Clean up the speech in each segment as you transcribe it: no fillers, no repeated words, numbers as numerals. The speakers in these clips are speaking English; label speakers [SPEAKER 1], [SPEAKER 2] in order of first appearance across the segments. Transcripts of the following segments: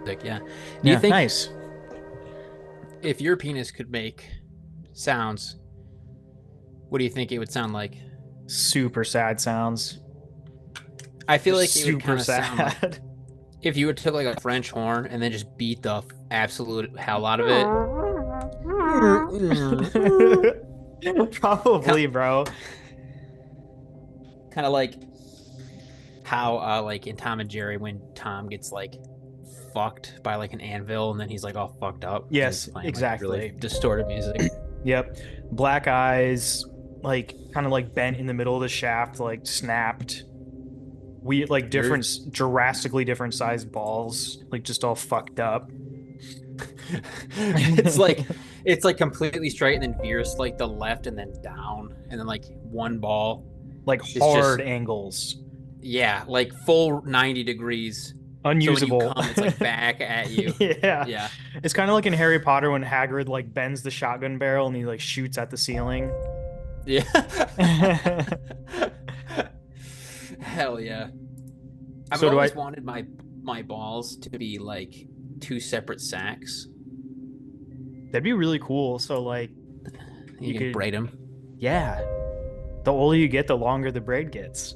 [SPEAKER 1] Yeah. Do you
[SPEAKER 2] Yeah,
[SPEAKER 1] think
[SPEAKER 2] nice.
[SPEAKER 1] if your penis could make sounds, what do you think it would sound like?
[SPEAKER 2] Super sad sounds.
[SPEAKER 1] I feel
[SPEAKER 2] Just
[SPEAKER 1] like it would
[SPEAKER 2] super
[SPEAKER 1] kind of sound like
[SPEAKER 2] sad.
[SPEAKER 1] if you would took like a French horn and then just beat the absolute hell out of it. kind
[SPEAKER 2] Probably, bro.
[SPEAKER 1] kind of like how like in Tom and Jerry when Tom gets like fucked by like an anvil and then he's like all fucked up because he's
[SPEAKER 2] Yes,
[SPEAKER 1] playing like really
[SPEAKER 2] exactly.
[SPEAKER 1] distorted music.
[SPEAKER 2] Yep. Black eyes, like kind of like bent in the middle of the shaft, like snapped. We like
[SPEAKER 1] You're
[SPEAKER 2] different, drastically different sized balls, like just all fucked up.
[SPEAKER 1] it's like it's like completely straight and then veers like the left and then down and then like one ball
[SPEAKER 2] Like
[SPEAKER 1] is
[SPEAKER 2] hard
[SPEAKER 1] just
[SPEAKER 2] angles.
[SPEAKER 1] yeah, like full 90 degrees. So when you
[SPEAKER 2] Unusable.
[SPEAKER 1] come, it's like back at you.
[SPEAKER 2] Yeah.
[SPEAKER 1] Yeah.
[SPEAKER 2] It's kind of like in Harry Potter when Hagrid like bends the shotgun barrel and he like shoots at the ceiling.
[SPEAKER 1] Yeah. Hell yeah. I've
[SPEAKER 2] So do I
[SPEAKER 1] always wanted my balls to be like two separate sacks.
[SPEAKER 2] that'd be really cool. So like
[SPEAKER 1] You
[SPEAKER 2] you
[SPEAKER 1] can
[SPEAKER 2] could
[SPEAKER 1] braid them.
[SPEAKER 2] yeah, the older you get, the longer the braid gets.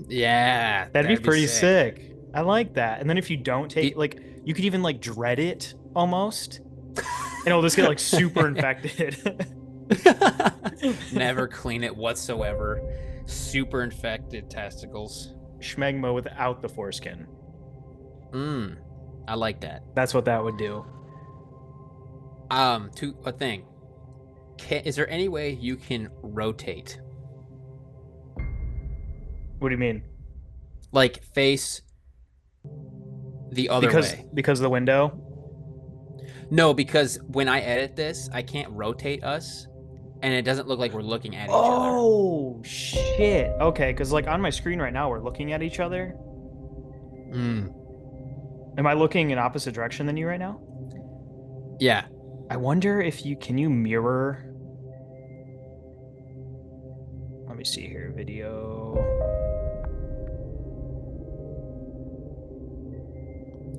[SPEAKER 1] Yeah,
[SPEAKER 2] That'd be
[SPEAKER 1] that'd be
[SPEAKER 2] pretty
[SPEAKER 1] sick.
[SPEAKER 2] sick. I like that. And then if you don't take
[SPEAKER 1] Do-
[SPEAKER 2] like you could even like dread it almost and it'll just get like super infected.
[SPEAKER 1] Never clean it whatsoever. Super infected testicles.
[SPEAKER 2] Schmegma without the foreskin.
[SPEAKER 1] Mmm. I like that.
[SPEAKER 2] That's what that would do.
[SPEAKER 1] To a thing. Is there any way you can rotate?
[SPEAKER 2] What do you mean?
[SPEAKER 1] Like face the other
[SPEAKER 2] Because
[SPEAKER 1] way?
[SPEAKER 2] because of the window?
[SPEAKER 1] No, because when I edit this, I can't rotate us and it doesn't look like we're looking at each other.
[SPEAKER 2] Oh shit. Okay, because like on my screen right now, we're looking at each other.
[SPEAKER 1] Mm.
[SPEAKER 2] Am I looking in opposite direction than you right now?
[SPEAKER 1] Yeah.
[SPEAKER 2] I wonder if you can you mirror. Let me see here. Video.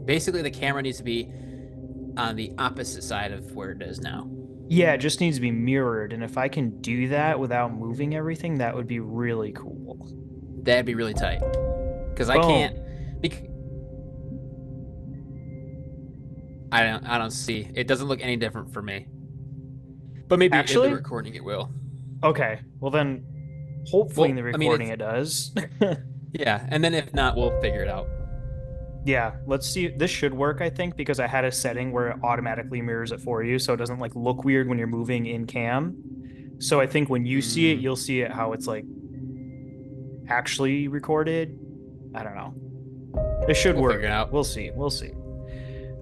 [SPEAKER 1] Basically, the camera needs to be on the opposite side of where it is now.
[SPEAKER 2] Yeah, it just needs to be mirrored. And if I can do that without moving everything, that would be really cool.
[SPEAKER 1] That'd be really tight. Because I can't.
[SPEAKER 2] Boom.
[SPEAKER 1] Bec- I don't see. It doesn't look any different for me. But maybe in the
[SPEAKER 2] Actually,
[SPEAKER 1] recording it will.
[SPEAKER 2] okay. Well then, hopefully in
[SPEAKER 1] Well,
[SPEAKER 2] the
[SPEAKER 1] I mean
[SPEAKER 2] recording
[SPEAKER 1] it's
[SPEAKER 2] it does.
[SPEAKER 1] yeah, and then if not, we'll figure it out.
[SPEAKER 2] Yeah, let's see. This should work, I think, because I had a setting where it automatically mirrors it for you, so it doesn't like look weird when you're moving in cam. So I think when you see it,
[SPEAKER 1] Mm,
[SPEAKER 2] you'll see it how it's like actually recorded. I don't know. It should
[SPEAKER 1] we'll figure
[SPEAKER 2] work.
[SPEAKER 1] it out.
[SPEAKER 2] We'll see. We'll see.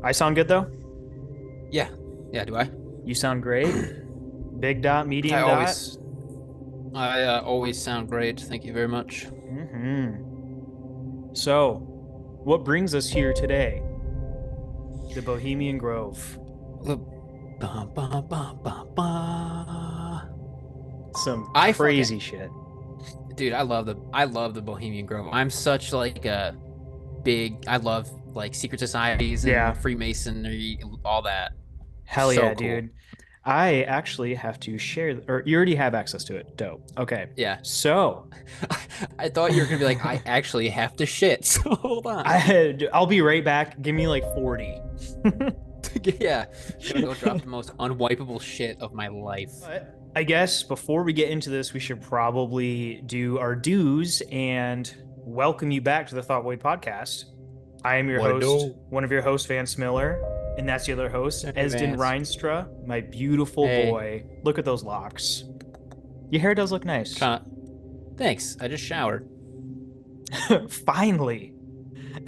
[SPEAKER 2] I sound good though.
[SPEAKER 1] Yeah, yeah. Do I?
[SPEAKER 2] You sound great. Big dot,
[SPEAKER 1] I
[SPEAKER 2] medium dot.
[SPEAKER 1] always, I always sound great. Thank you very much.
[SPEAKER 2] So, what brings us here today? The Bohemian Grove.
[SPEAKER 1] Ba, ba, ba, ba, ba.
[SPEAKER 2] Some
[SPEAKER 1] I fucking
[SPEAKER 2] crazy shit.
[SPEAKER 1] dude, I love the Bohemian Grove. I'm such like a big. I love like secret societies and
[SPEAKER 2] Yeah.
[SPEAKER 1] Freemasonry, all that.
[SPEAKER 2] Hell
[SPEAKER 1] So
[SPEAKER 2] yeah,
[SPEAKER 1] cool.
[SPEAKER 2] dude. I actually have to share, or you already have access to it. Dope. Okay.
[SPEAKER 1] Yeah.
[SPEAKER 2] So,
[SPEAKER 1] I thought you were gonna be like, I actually have to shit. So hold on.
[SPEAKER 2] I'll be right back. Give me like 40.
[SPEAKER 1] Yeah, gonna go drop the most unwipeable shit of my life.
[SPEAKER 2] But I guess before we get into this, we should probably do our dues and welcome you back to the Thought Void podcast. I am your
[SPEAKER 1] What a
[SPEAKER 2] host,
[SPEAKER 1] do?
[SPEAKER 2] one of your hosts, Vance Miller, and that's the other host,
[SPEAKER 1] Hey,
[SPEAKER 2] Esdin
[SPEAKER 1] Vance.
[SPEAKER 2] Reinstra, my beautiful
[SPEAKER 1] Hey,
[SPEAKER 2] boy. Look at those locks. Your hair does look nice.
[SPEAKER 1] trying. Thanks. I just showered.
[SPEAKER 2] Finally.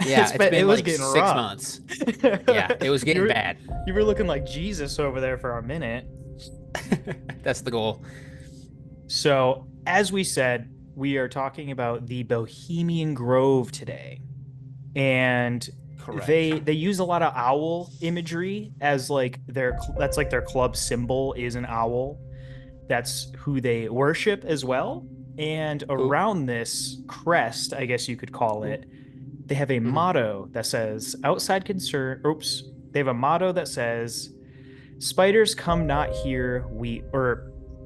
[SPEAKER 1] Yeah, it's
[SPEAKER 2] It
[SPEAKER 1] been
[SPEAKER 2] was
[SPEAKER 1] like
[SPEAKER 2] getting
[SPEAKER 1] six
[SPEAKER 2] rough.
[SPEAKER 1] months. Yeah, it was
[SPEAKER 2] you
[SPEAKER 1] getting
[SPEAKER 2] were
[SPEAKER 1] bad.
[SPEAKER 2] you were looking like Jesus over there for a minute.
[SPEAKER 1] That's the goal.
[SPEAKER 2] So, as we said, we are talking about the Bohemian Grove today. And
[SPEAKER 1] Correct.
[SPEAKER 2] they use a lot of owl imagery as like that's like their club symbol is an owl. That's who they worship as well. And
[SPEAKER 1] Who?
[SPEAKER 2] around this crest, I guess you could call it, they have a
[SPEAKER 1] Mhm.
[SPEAKER 2] motto that says outside concern. Oops. They have a motto that says spiders come not here.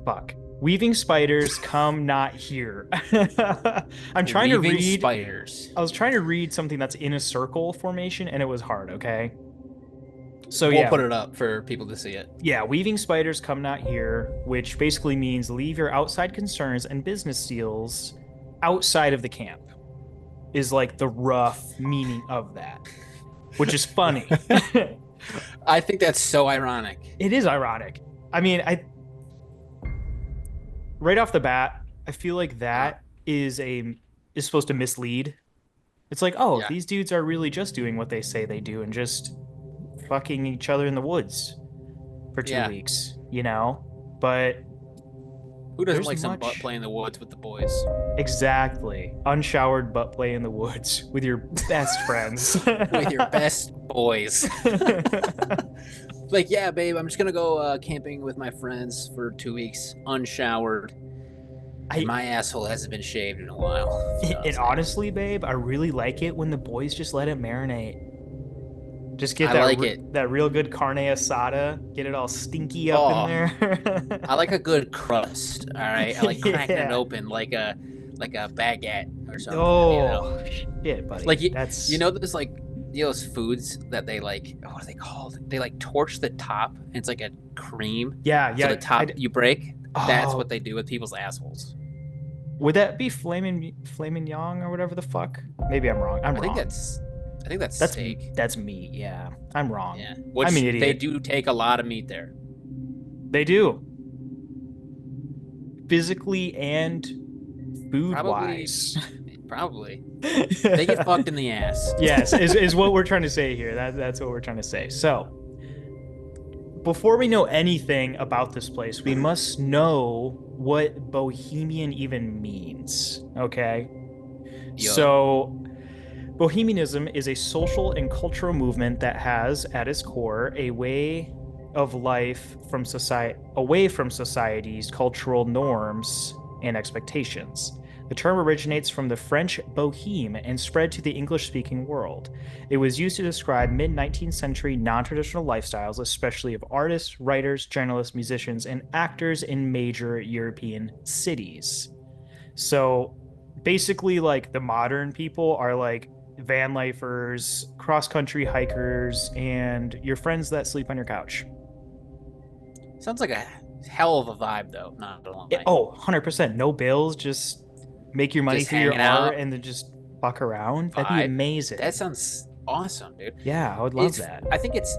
[SPEAKER 2] Fuck. Weaving spiders come not here. I'm trying to
[SPEAKER 1] Weaving
[SPEAKER 2] read.
[SPEAKER 1] spiders.
[SPEAKER 2] I was trying to read something that's in a circle formation and it was hard. Okay. So
[SPEAKER 1] We'll
[SPEAKER 2] yeah,
[SPEAKER 1] put it up for people to see it.
[SPEAKER 2] yeah, weaving spiders come not here, which basically means leave your outside concerns and business deals outside of the camp, is like the rough meaning of that, which is funny.
[SPEAKER 1] I think that's so ironic.
[SPEAKER 2] It is ironic. I mean, I right off the bat, I feel like
[SPEAKER 1] Uh,
[SPEAKER 2] that is supposed to mislead. It's like, oh,
[SPEAKER 1] yeah,
[SPEAKER 2] these dudes are really just doing what they say they do and just fucking each other in the woods for two
[SPEAKER 1] yeah.
[SPEAKER 2] weeks, you know? But
[SPEAKER 1] Who doesn't
[SPEAKER 2] there's
[SPEAKER 1] like some butt
[SPEAKER 2] much.
[SPEAKER 1] play in the woods with the boys?
[SPEAKER 2] Exactly. Unshowered butt play in the woods with your best friends.
[SPEAKER 1] With your best boys. Like, yeah, babe, I'm just gonna go camping with my friends for 2 weeks, unshowered, and
[SPEAKER 2] I
[SPEAKER 1] my asshole hasn't been shaved in a while. You know what I'm
[SPEAKER 2] and
[SPEAKER 1] saying?
[SPEAKER 2] honestly, babe, I really like it when the boys just let it marinate. Just get
[SPEAKER 1] I like it.
[SPEAKER 2] that real good carne asada, get it all stinky up in
[SPEAKER 1] Oh,
[SPEAKER 2] there.
[SPEAKER 1] I like a good crust. All right, I like cracking it
[SPEAKER 2] Yeah.
[SPEAKER 1] open like a baguette or something. You know,
[SPEAKER 2] Oh, shit,
[SPEAKER 1] like
[SPEAKER 2] buddy.
[SPEAKER 1] you know those like those foods that they like. What are they called? They like torch the top. And it's like a cream,
[SPEAKER 2] Yeah,
[SPEAKER 1] so the
[SPEAKER 2] yeah.
[SPEAKER 1] top you break. That's what
[SPEAKER 2] Oh,
[SPEAKER 1] they do with people's assholes.
[SPEAKER 2] would that be flaming yang or whatever the fuck? Maybe I'm wrong. I'm
[SPEAKER 1] I think
[SPEAKER 2] wrong.
[SPEAKER 1] that's I think that's
[SPEAKER 2] That's
[SPEAKER 1] steak.
[SPEAKER 2] that's meat. Yeah, I'm wrong.
[SPEAKER 1] Yeah,
[SPEAKER 2] I'm an
[SPEAKER 1] which they
[SPEAKER 2] idiot.
[SPEAKER 1] do take a lot of meat there.
[SPEAKER 2] They do, physically and food
[SPEAKER 1] Probably,
[SPEAKER 2] wise.
[SPEAKER 1] probably they get fucked in the ass.
[SPEAKER 2] Yes, is what we're trying to say here. That's what we're trying to say. So, before we know anything about this place, we must know what Bohemian even means. Okay?
[SPEAKER 1] Yup.
[SPEAKER 2] So, Bohemianism is a social and cultural movement that has, at its core, a way of life from society away from society's cultural norms and expectations. The term originates from the French bohème and spread to the English-speaking world. It was used to describe mid-19th century non-traditional lifestyles, especially of artists, writers, journalists, musicians, and actors in major European cities. So basically, like the modern people are like van lifers, cross country hikers, and your friends that sleep on your couch.
[SPEAKER 1] Sounds like a hell of a vibe, though. Not gonna lie.
[SPEAKER 2] Oh, 100%. No bills, just make your money
[SPEAKER 1] Just
[SPEAKER 2] through your
[SPEAKER 1] hanging
[SPEAKER 2] art
[SPEAKER 1] out,
[SPEAKER 2] and then just fuck around. That'd be
[SPEAKER 1] vibe. That
[SPEAKER 2] amazing.
[SPEAKER 1] sounds awesome, dude.
[SPEAKER 2] Yeah, I would love
[SPEAKER 1] It's.
[SPEAKER 2] that.
[SPEAKER 1] I think it's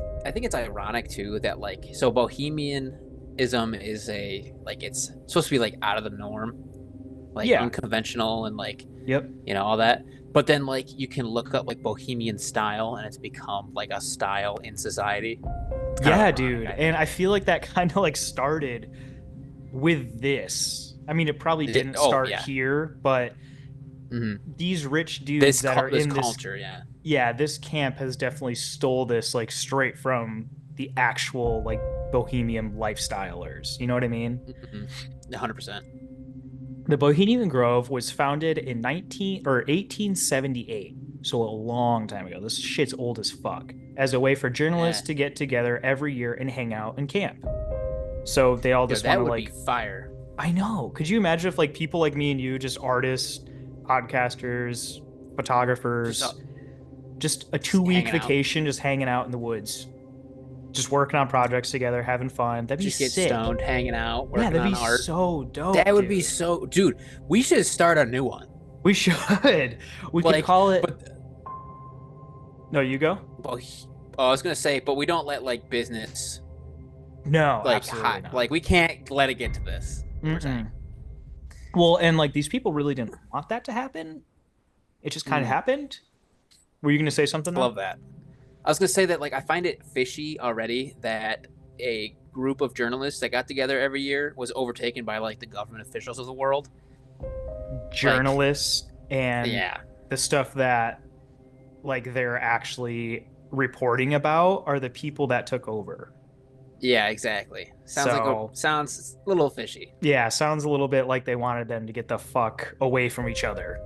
[SPEAKER 1] ironic too that like so bohemianism is a like it's supposed to be like out of the norm, like
[SPEAKER 2] Yeah.
[SPEAKER 1] unconventional and like
[SPEAKER 2] Yep.
[SPEAKER 1] all that. But then like you can look up like bohemian style and it's become like a style in society. It's kind of
[SPEAKER 2] Yeah,
[SPEAKER 1] ironic,
[SPEAKER 2] dude.
[SPEAKER 1] I
[SPEAKER 2] And
[SPEAKER 1] think.
[SPEAKER 2] I feel like that kind of like started with this. I mean, it probably didn't
[SPEAKER 1] Oh
[SPEAKER 2] start
[SPEAKER 1] yeah.
[SPEAKER 2] here, but
[SPEAKER 1] Hmm.
[SPEAKER 2] these rich dudes that are
[SPEAKER 1] This
[SPEAKER 2] in this,
[SPEAKER 1] culture, yeah.
[SPEAKER 2] yeah, this camp has definitely stole this like straight from the actual like bohemian lifestylers. You know what I mean?
[SPEAKER 1] 100%.
[SPEAKER 2] The Bohemian Grove was founded in 1878, so a long time ago. This shit's old as fuck. As a way for journalists
[SPEAKER 1] Yeah.
[SPEAKER 2] to get together every year and hang out and camp. So they all
[SPEAKER 1] Yo,
[SPEAKER 2] just want
[SPEAKER 1] that
[SPEAKER 2] to
[SPEAKER 1] would be
[SPEAKER 2] like,
[SPEAKER 1] fire.
[SPEAKER 2] I know. Could you imagine if like people like me and you, just artists, podcasters,
[SPEAKER 1] Just
[SPEAKER 2] photographers, just a
[SPEAKER 1] just
[SPEAKER 2] 2 week
[SPEAKER 1] hanging out.
[SPEAKER 2] vacation, just hanging out in the woods, just working on projects together, having fun? That'd be
[SPEAKER 1] Just get
[SPEAKER 2] sick.
[SPEAKER 1] stoned, hanging out,
[SPEAKER 2] Yeah,
[SPEAKER 1] working
[SPEAKER 2] that'd
[SPEAKER 1] on
[SPEAKER 2] be
[SPEAKER 1] art.
[SPEAKER 2] so dope,
[SPEAKER 1] That would be
[SPEAKER 2] dude.
[SPEAKER 1] so, dude. We should start a new one.
[SPEAKER 2] We should. We could
[SPEAKER 1] Like,
[SPEAKER 2] call it.
[SPEAKER 1] but
[SPEAKER 2] No, you go.
[SPEAKER 1] well, I was gonna say, but we don't let like business
[SPEAKER 2] No,
[SPEAKER 1] like
[SPEAKER 2] absolutely
[SPEAKER 1] hot.
[SPEAKER 2] not.
[SPEAKER 1] Like we can't let it get to this. We're saying.
[SPEAKER 2] Mm-mm. Well, and like these people really didn't want that to happen. It just kind of
[SPEAKER 1] Mm,
[SPEAKER 2] happened. Were you going to say something
[SPEAKER 1] I
[SPEAKER 2] though?
[SPEAKER 1] love that. I was gonna say that like I find it fishy already that a group of journalists that got together every year was overtaken by like the government officials of the world. Like,
[SPEAKER 2] Journalists and
[SPEAKER 1] yeah,
[SPEAKER 2] the stuff that like they're actually reporting about are the people that took over.
[SPEAKER 1] yeah, exactly.
[SPEAKER 2] So,
[SPEAKER 1] Sounds a little fishy.
[SPEAKER 2] yeah, sounds a little bit like they wanted them to get the fuck away from each other.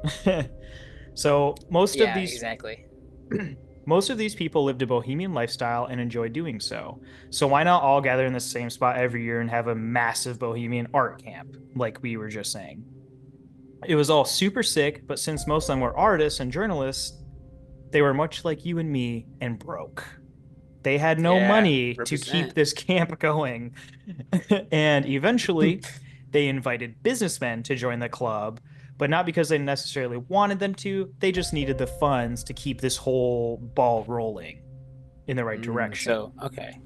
[SPEAKER 2] So
[SPEAKER 1] Yeah, exactly.
[SPEAKER 2] most of these people lived a bohemian lifestyle and enjoyed doing so. So why not all gather in the same spot every year and have a massive bohemian art camp, like we were just saying? It was all super sick, but since most of them were artists and journalists, they were much like you and me and broke. They had no
[SPEAKER 1] Yeah,
[SPEAKER 2] money to keep
[SPEAKER 1] represent.
[SPEAKER 2] this camp going. And eventually, they invited businessmen to join the club, but not because they necessarily wanted them to. They just needed the funds to keep this whole ball rolling in the right direction.
[SPEAKER 1] So okay,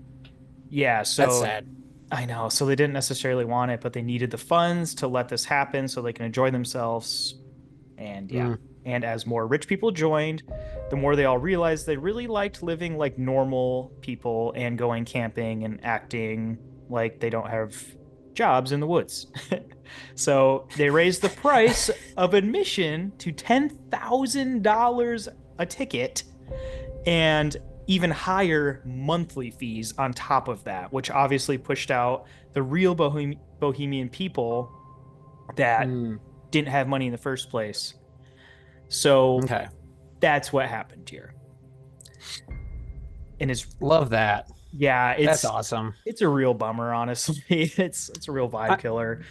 [SPEAKER 2] Yeah,
[SPEAKER 1] that's
[SPEAKER 2] so
[SPEAKER 1] sad.
[SPEAKER 2] I know. So they didn't necessarily want it, but they needed the funds to let this happen so they can enjoy themselves. And yeah.
[SPEAKER 1] Mm,
[SPEAKER 2] And as more rich people joined, the more they all realized they really liked living like normal people and going camping and acting like they don't have jobs in the woods. So they raised the price of admission to $10,000 a ticket and even higher monthly fees on top of that, which obviously pushed out the real Bohemian people that
[SPEAKER 1] mm,
[SPEAKER 2] didn't have money in the first place. So
[SPEAKER 1] okay,
[SPEAKER 2] that's what happened here. And it's
[SPEAKER 1] love that.
[SPEAKER 2] yeah,
[SPEAKER 1] That's awesome.
[SPEAKER 2] it's a real bummer, honestly. It's a real vibe
[SPEAKER 1] I
[SPEAKER 2] killer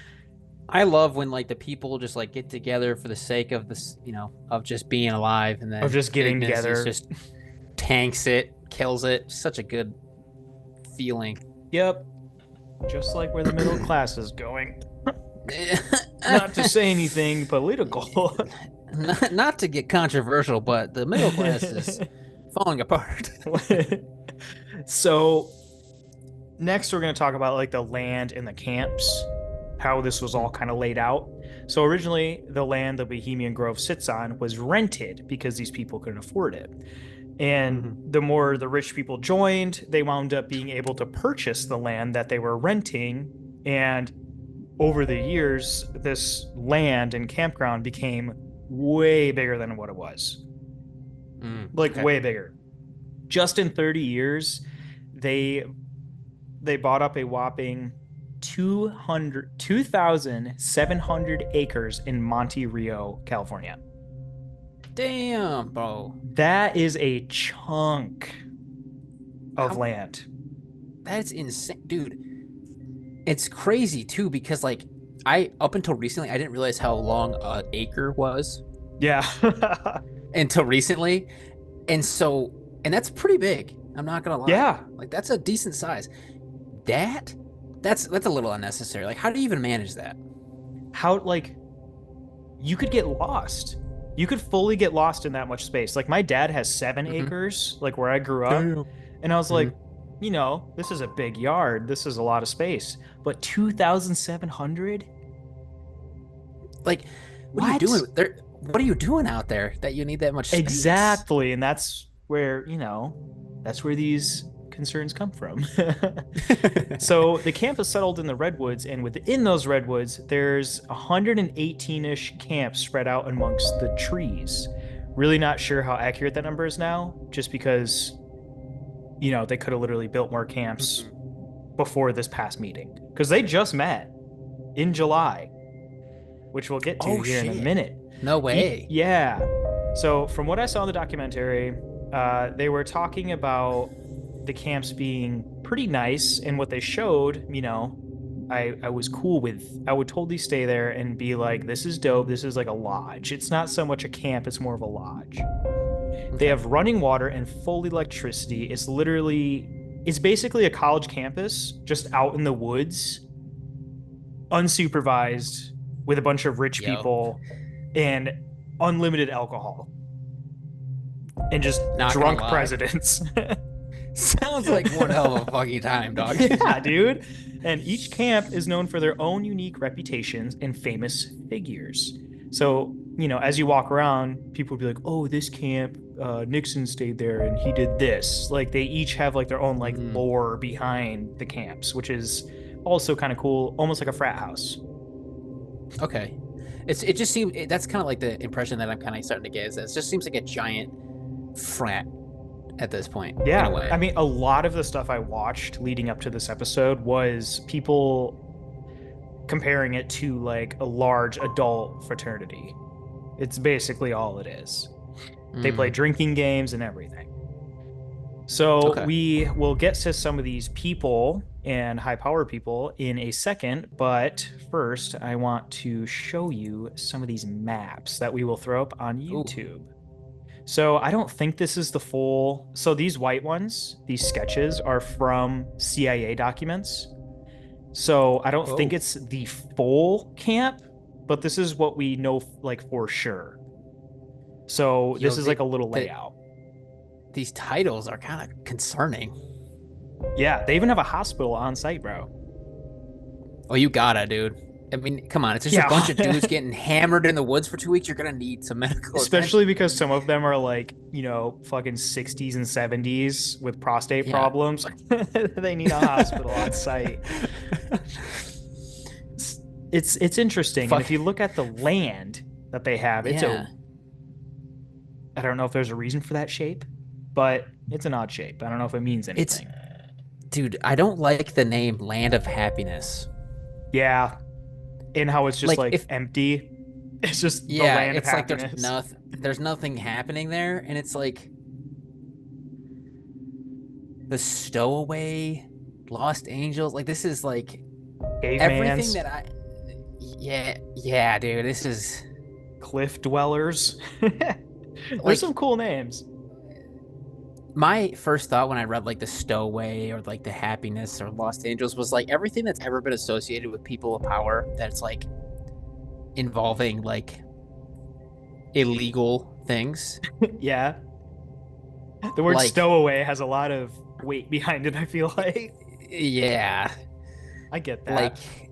[SPEAKER 1] I love when like the people just like get together for the sake of this, of just being alive, and
[SPEAKER 2] of
[SPEAKER 1] then
[SPEAKER 2] just getting
[SPEAKER 1] big business
[SPEAKER 2] together.
[SPEAKER 1] just tanks it, kills it. Such a good feeling.
[SPEAKER 2] Yep, just like where the middle class is going. Not to say anything political.
[SPEAKER 1] Not to get controversial, but the middle class is falling apart.
[SPEAKER 2] So next we're going to talk about like the land and the camps, how this was all kind of laid out. So originally the land the Bohemian Grove sits on was rented because these people couldn't afford it. And
[SPEAKER 1] Mm-hmm.
[SPEAKER 2] the more the rich people joined, they wound up being able to purchase the land that they were renting. And over the years, this land and campground became way bigger than what it was. Like
[SPEAKER 1] Okay.
[SPEAKER 2] way bigger. Just in 30 years, they bought up a whopping 2,700 acres in Monte Rio, California.
[SPEAKER 1] Damn, bro.
[SPEAKER 2] That is a chunk of
[SPEAKER 1] How
[SPEAKER 2] land.
[SPEAKER 1] that's insane, dude. It's crazy too because like I up until recently I didn't realize how long an acre was
[SPEAKER 2] Yeah.
[SPEAKER 1] until recently, and that's pretty big. I'm not gonna lie.
[SPEAKER 2] Yeah.
[SPEAKER 1] Like that's a decent size. That that's a little unnecessary. Like how do you even manage that?
[SPEAKER 2] How, like, you could get lost. You could fully get lost in that much space. Like, my dad has 7 acres, like where I grew up.
[SPEAKER 1] Damn.
[SPEAKER 2] And I was
[SPEAKER 1] Hmm.
[SPEAKER 2] like, this is a big yard. This is a lot of space. But 2,700?
[SPEAKER 1] Like, what are you
[SPEAKER 2] What?
[SPEAKER 1] doing there? What are you doing out there that you need that much space?
[SPEAKER 2] Exactly. And that's where, that's where these concerns come from. So the campus settled in the redwoods, and within those redwoods, there's 118-ish camps spread out amongst the trees. Really not sure how accurate that number is now, just because, they could have literally built more camps
[SPEAKER 1] Mhm.
[SPEAKER 2] before this past meeting. Because they just met in July, which we'll get to
[SPEAKER 1] Oh
[SPEAKER 2] here in a
[SPEAKER 1] shit!
[SPEAKER 2] minute.
[SPEAKER 1] No way.
[SPEAKER 2] Yeah. So from what I saw in the documentary, they were talking about the camps being pretty nice, and what they showed, I was cool with. I would totally stay there and be like, this is dope. This is like a lodge. It's not so much a camp, it's more of a lodge. They
[SPEAKER 1] Okay.
[SPEAKER 2] have running water and full electricity. It's basically a college campus just out in the woods, unsupervised, with a bunch of rich
[SPEAKER 1] Yo,
[SPEAKER 2] people and unlimited alcohol and just
[SPEAKER 1] not gonna
[SPEAKER 2] drunk
[SPEAKER 1] lie.
[SPEAKER 2] presidents.
[SPEAKER 1] Sounds like one hell of a fucking time, dog.
[SPEAKER 2] Yeah, dude. And each camp is known for their own unique reputations and famous figures. So, as you walk around, people will be like, oh, this camp, Nixon stayed there and he did this. Like, they each have like their own like
[SPEAKER 1] Mm,
[SPEAKER 2] lore behind the camps, which is also kind of cool, almost like a frat house.
[SPEAKER 1] okay. It just seems that's kind of like the impression that I'm kind of starting to get is that it just seems like a giant frat at this point in a
[SPEAKER 2] Yeah. I
[SPEAKER 1] way.
[SPEAKER 2] mean, a lot of the stuff I watched leading up to this episode was people comparing it to like a large adult fraternity. It's basically all it is. They play
[SPEAKER 1] Mm.
[SPEAKER 2] drinking games and everything. So
[SPEAKER 1] Okay.
[SPEAKER 2] we will get to some of these people and high power people in a second, but first I want to show you some of these maps that we will throw up on
[SPEAKER 1] Ooh.
[SPEAKER 2] YouTube. So I don't think this is the full. So these white ones, these sketches are from CIA documents. So I don't think
[SPEAKER 1] Oh.
[SPEAKER 2] it's the full camp, but this is what we know like for sure. So
[SPEAKER 1] Yo,
[SPEAKER 2] this is like a little
[SPEAKER 1] the
[SPEAKER 2] layout.
[SPEAKER 1] these titles are kind of concerning.
[SPEAKER 2] Yeah, they even have a hospital on site, bro.
[SPEAKER 1] Oh, you gotta, dude. I mean, come on. It's just a bunch of
[SPEAKER 2] Yeah.
[SPEAKER 1] dudes getting hammered in the woods for 2 weeks. You're gonna need some medical
[SPEAKER 2] Especially
[SPEAKER 1] attention.
[SPEAKER 2] because some of them are like, fucking 60s and 70s with prostate
[SPEAKER 1] Yeah.
[SPEAKER 2] problems. They need a hospital on site. It's interesting. And
[SPEAKER 1] Fuck.
[SPEAKER 2] if you look at the land that they have,
[SPEAKER 1] Yeah.
[SPEAKER 2] I don't know if there's a reason for that shape, but it's an odd shape. I don't know if it means
[SPEAKER 1] It's,
[SPEAKER 2] anything.
[SPEAKER 1] dude, I don't like the name Land of Happiness.
[SPEAKER 2] Yeah. And how it's just
[SPEAKER 1] Like,
[SPEAKER 2] like
[SPEAKER 1] if,
[SPEAKER 2] empty. It's just the
[SPEAKER 1] yeah,
[SPEAKER 2] land of
[SPEAKER 1] it's like
[SPEAKER 2] happiness.
[SPEAKER 1] there's nothing happening there. And it's like the stowaway, Lost Angels. Like, this is like everything
[SPEAKER 2] Cavemans,
[SPEAKER 1] that yeah, dude, this is
[SPEAKER 2] cliff dwellers. There's some
[SPEAKER 1] like
[SPEAKER 2] cool names.
[SPEAKER 1] my first thought when I read like the Stowaway or like the Happiness or Lost Angels was like everything that's ever been associated with people of power that's like involving like illegal things.
[SPEAKER 2] Yeah. The word
[SPEAKER 1] Like,
[SPEAKER 2] stowaway has a lot of weight behind it, I feel like.
[SPEAKER 1] yeah,
[SPEAKER 2] I get
[SPEAKER 1] like,
[SPEAKER 2] that.